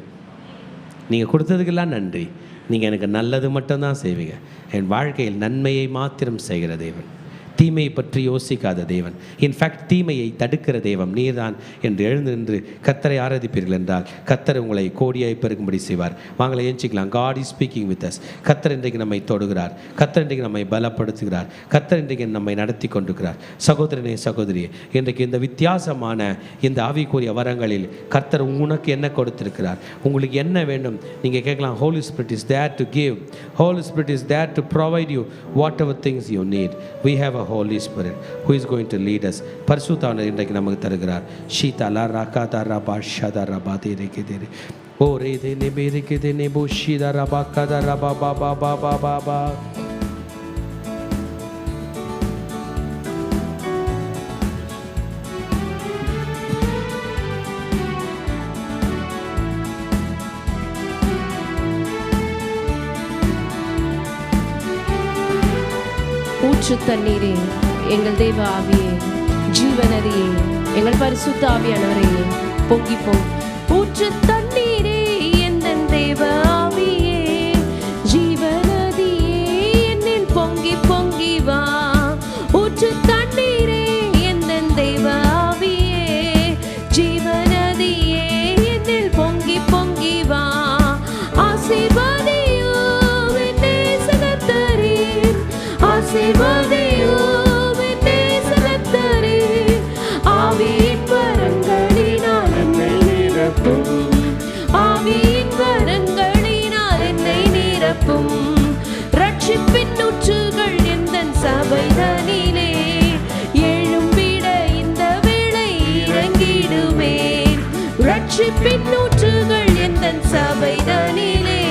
நீங்கள் கொடுத்ததுக்கெல்லாம் நன்றி. நீங்கள் எனக்கு நல்லது மட்டும்தான் செய்வீங்க. என் வாழ்க்கையில் நன்மையை மாத்திரம் செய்கிற தேவன், தீமையை பற்றி யோசிக்காத தேவன், இன்ஃபேக்ட் தீமையை தடுக்கிற தெய்வம் நீர்தான் என்று எழுந்து நின்று கர்த்தரை ஆராதிப்பீர்கள் என்றால் கர்த்தர் உங்களை கோடியாய் பெருகும்படி செய்வார். வாங்களை ஏஞ்சிக்கலாம். God is speaking with us. கர்த்தர் இன்றைக்கு நம்மை தொடுகிறார். கர்த்தர் இன்றைக்கு நம்மை பலப்படுத்துகிறார். கர்த்தர் இன்றைக்கு நம்மை நடத்தி கொண்டிருக்கிறார். சகோதரனே சகோதரியே, இன்றைக்கு இந்த வித்தியாசமான இந்த ஆவிக்குரிய வரங்களில் கர்த்தர் உனக்கு என்ன கொடுத்திருக்கிறார், உங்களுக்கு என்ன வேண்டும் நீங்கள் கேட்கலாம். Holy Spirit is there to give. Holy Spirit is there to provide you whatever things you need. We have a Holy Spirit who is going to lead us. பரிசுத்தாவினர் இன்றைக்கு நமக்கு தருகிறார். ஷீதலா ராகாதா ரபா ஷதா ரபா தேரேகேதே ஓ ரேதே நெபேரேகேதே நெபோ ஷீதா ரபா கதா ரபா பாபா பாபா பாபா. ஊற்று தண்ணீரே, எங்கள் தேவ ஆவியே, ஜீவநதியே, எங்கள் பரிசுத்த ஆவியானவரே, பொங்கி பொங்கி. ஊற்று தண்ணீரே, எந்தன் தேவ ஆவியே, ஜீவநதியே, என்னில் பொங்கி பொங்கி வா. ஊற்று தண்ணீரே, எந்தன் தேவ ஆவியே, ஜீவநதியே, என்னில் பொங்கி பொங்கி வா. ஆசீர்வாதியோ என்னை சகத்தரே, ஆசீர்வாதியோ என்னை சகத்தரே. ஆவியின் வரங்களினால் என்னை நிரப்பும், ஆவியின் வரங்களினால் என்னை நிரப்பும். ரட்சிப்பின் ஊற்றுகள் எந்தன் சபைதனிலே எழும்பிட இந்த வேளை இறங்கிடுவேன். ரட்சிப்பின் ஊற்றுகள் எந்தன் சபைதனிலே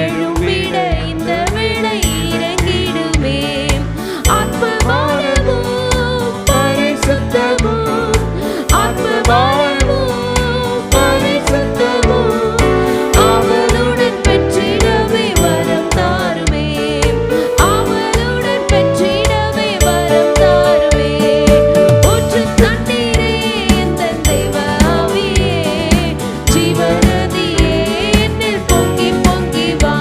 எழும்பிட இந்த வேளை இறங்கிடுவேன். ஆத்மபாரமும் பரிசுத்தமும், ஆத்மபாரமும் பரிசுத்தமும் அவளுடன் பெற்றிடவே வரம் தாருமே, அவளுடன் பெற்றிடவே வரம் தாருமே. ஊற்று தண்ணீரே, எந்தன் தேவ ஆவியே, ஜீவநதியே, என்னில் பொங்கி பொங்கி வா.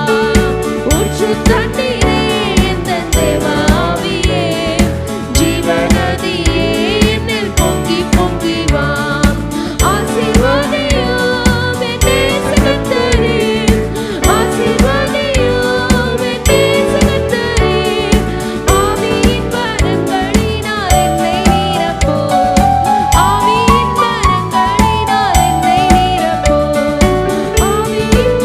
ஊற்று தண்ணீரே, எந்தன் தேவ ஆவியே, ஜீவநதியே, என்னில் பொங்கி பொங்கி வா. ஆசீர்வாதியோ என்னை சகத்தரே, ஆசீர்வாதியோ என்னை சகத்தரே. ஆவியின் வரங்களினால் என்னை நிரப்பும், ஆவியின் வரங்களினால் என்னை நிரப்பும், ஆவியின்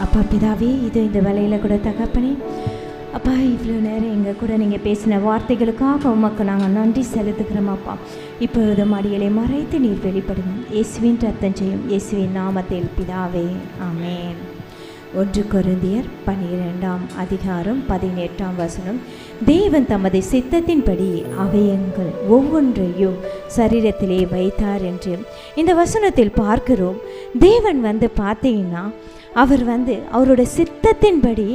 அப்பா பிதாவே, இது இந்த வேலையில் கூட தகப்பனே, அப்பா இவ்வளோ நேரம் எங்கள் கூட நீங்கள் பேசின வார்த்தைகளுக்காக உமக்கு நாங்கள் நன்றி செலுத்துக்கிறோம். அப்பா இப்பொழுது மடிகளை மறைத்து நீர் வெளிப்படுங்க. இயேசுவின் ரத்தம் செய்யும் இயேசுவின் நாமத்தில் பிதாவே, ஆமென். 1 கொரிந்தியர் 12:18 தேவன் தமது சித்தத்தின்படி அவயங்கள் ஒவ்வொன்றையும் சரீரத்திலே வைத்தார் என்று இந்த வசனத்தில் பார்க்கிறோம். தேவன் பார்த்தீங்கன்னா அவர் அவரோட சித்தத்தின்படி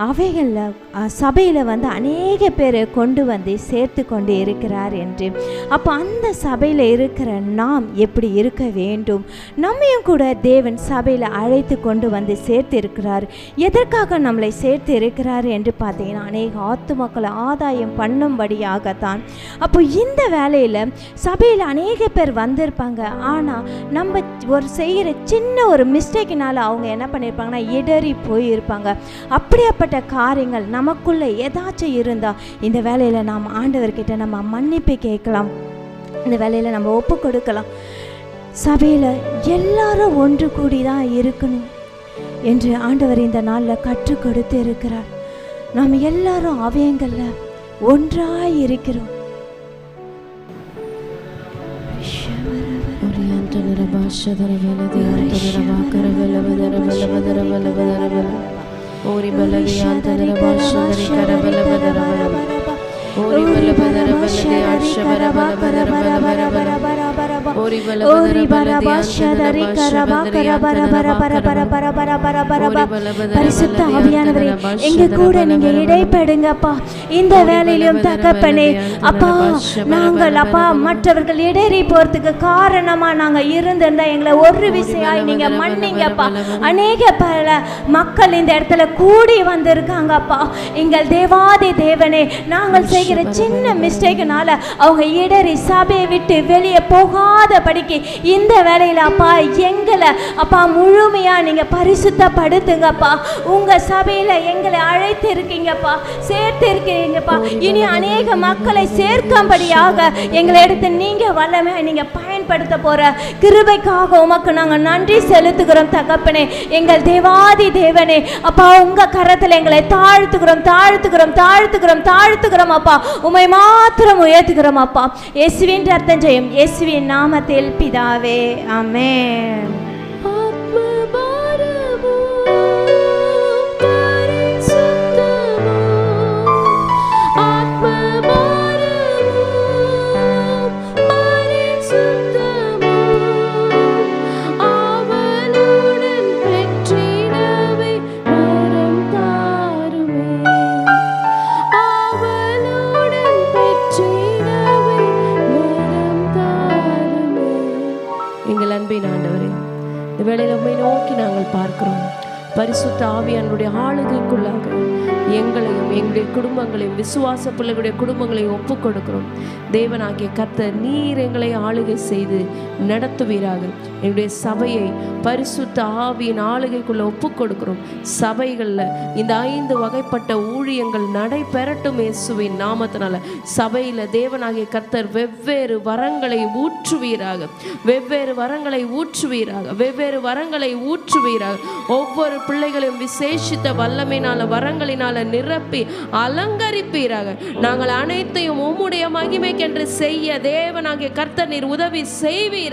அவைகளில் சபையில் அநேக பேரை கொண்டு சேர்த்து கொண்டு இருக்கிறார் என்று. அப்போ அந்த சபையில் இருக்கிற நாம் எப்படி இருக்க வேண்டும்? நம்மையும் கூட தேவன் சபையில் அழைத்து கொண்டு சேர்த்து இருக்கிறார். எதற்காக நம்மளை சேர்த்து இருக்கிறார் என்று பார்த்தீங்கன்னா அநேக ஆத்துமக்களை ஆதாயம் பண்ணும்படியாகத்தான். அப்போ இந்த வேலையில் சபையில் அநேக பேர் வந்திருப்பாங்க. ஆனால் நம்ம ஒரு செய்கிற சின்ன ஒரு மிஸ்டேக்கினால் அவங்க என்ன பண்ணியிருப்பாங்கன்னா இடறி போயிருப்பாங்க. அப்படியாப்பட்ட காரியங்கள் நமக்குள்ளே ஏதாச்சும் இருந்தால் இந்த வேலையில் நாம் ஆண்டவர்கிட்ட நம்ம மன்னிப்பு கேட்கலாம். இந்த வேலையில் நம்ம ஒப்பு கொடுக்கலாம். சபையில் எல்லாரும் ஒன்று கூடி தான் இருக்கணும் என்று ஆண்டவர் இந்த நாளில் கற்றுக் கொடுத்து இருக்கிறார். நாம் எல்லாரும் அவயங்களில் ஒன்றாய் இருக்கிறோம். ஓரி பலவி ஆந்தர பாஷரி கரபல பதரபல ஓரி பல பதரபல ஆட்சபர பல பதரபல பரபல அப்பா. ஓரி பரபா ஷதரி கரபா கரபர பர பர பர பர பர பர பரபா. பரிசுத்த ஆவியானவரே, எங்க கூட நீங்க இடைப்படுங்கப்பா. இந்த வேலையிலும் தகப்பனே அப்பா, நாங்கள் அப்பா மற்றவர்கள் இடறி போறதுக்கு காரணமா நாங்க இருந்திருந்தா எங்களை ஒரு விசையாய் நீங்க மன்னிங்கப்பா. அநேக பல மக்கள் இந்த இடத்துல கூடி வந்திருக்காங்கப்பா. எங்கள் தேவாதி தேவனே, நாங்கள் செய்கிற சின்ன மிஸ்டேக்னால அவங்க இடறி சபையை விட்டு வெளியே போகாதபடிக்கு இந்த வேலையில அப்பா எங்களை அப்பா முழுமையா நீங்க பரிசுத்தப்படுத்துங்கப்பா. உங்க சபையில எங்களை அழைத்து இருக்கீங்கப்பா, சேர்த்து இருக்கீங்கப்பா. இனி அநேக மக்களை சேர்க்கும்படியாக எங்களை எடுத்து நீங்க வல்லமை நீங்க பயன்படுத்த போற கிருபைக்காக உமக்கு நாங்க நன்றி செலுத்துகிறோம் தகப்பனே. எங்கள் தேவாதி தேவனே அப்பா, உங்க கரத்துல எங்களை தாழ்த்துகிறோம் தாழ்த்துகிறோம் தாழ்த்துகிறோம் தாழ்த்துகிறோம் அப்பா. உம்மை மாத்திரம் உயர்த்துகிறோம் அப்பா. இயேசுவின் ரத்தம் ஜெயம், இயேசுவின் நாமத்தில் பிதாவே, ஆமென். எங்கள் அன்பின் ஆண்டவரே, இந்த வேளையில் உம்மை நோக்கி நாங்கள் பார்க்கிறோம். பரிசுத்த ஆவியானுடைய ஆளுகைக்குள்ளாக எங்களையும் எங்களுடைய குடும்பங்களையும் விசுவாச பிள்ளைகளுடைய குடும்பங்களையும் ஒப்புக் கொடுக்கிறோம். தேவனாகிய கர்த்தர் நீர் எங்களை ஆளுகை செய்து நடத்துவீராக. எங்களுடைய சபையை பரிசுத்த ஆவியின் ஆளுகைக்குள்ள ஒப்புக் கொடுக்கிறோம். சபைகளில் இந்த 5 வகைப்பட்ட ஊழியங்கள் நடைபெறட்டும் இயேசுவின் நாமத்தினால. சபையில் தேவனாகிய கர்த்தர் வெவ்வேறு வரங்களை ஊற்றுவீராக, வெவ்வேறு வரங்களை ஊற்றுவீராக, வெவ்வேறு வரங்களை ஊற்றுவீராக. ஒவ்வொரு பிள்ளைகளையும் விசேஷித்த வல்லமையினால வரங்களினால நிரப்பி அலங்கரிப்பீராக. நாங்கள் அனைத்தையும் உம்முடைய மகிமைக்கென்று செய்ய தேவனாகிய கர்த்தர் நீர் உதவி செய்வீராக.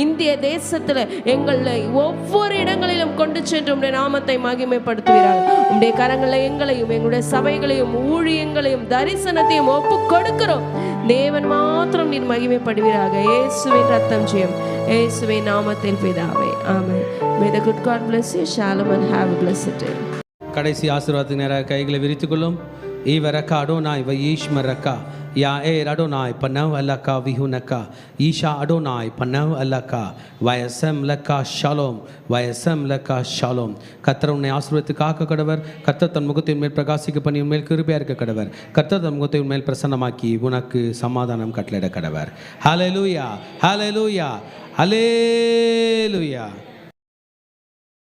இந்திய தேசத்துல எங்களை ஒவ்வொரு இடங்களிலும் கொண்டு சென்று உம்முடைய நாமத்தை மகிமைப்படுத்துவீராக. உம்முடைய கரங்களில் எங்களையும் எங்களுடைய சபைகளையும் ஊழியங்களையும் தரிசனத்தையும் ஒப்பு கொடுக்கிறோம். தேவன் மாத்திரம் நீர் மகிமைப்படுவீராக. இயேசுவின் ரத்தம் ஜெயம், இயேசுவின் நாமத்தில் பிதாவே, ஆமென். May the good God bless you. Shalom and have a blessed day. கடைசி ஆசீர்வாதத்துக்கு நேராக கைகளை விரித்துக்கொள்ளும். ஈவரக்கா அடோனாய் வயீஷ்மரக்கா யா ஏர் அடோனாய் பனவ் அல்லக்கா விஹுனக்கா ஈஷா அடோனாய் பனவ் அல்லக்கா வயசம் லக்கா ஷாலோம் வயசம் லக்கா ஷாலோம். கர்த்தர் உன்னை ஆசீர்வதித்து காக்க கடவர். கர்த்தர் தன் முகத்தின் மேல் பிரகாசிக்க பண்ணி உன்மேல் கிருபையா இருக்க கடவர். கர்த்தர் தன் முகத்தை உன்மேல் பிரசன்னமாக்கி உனக்கு சமாதானம் கட்டளையிட கடவர். ஹல்லேலூயா, ஹல்லேலூயா, ஹல்லேலூயா.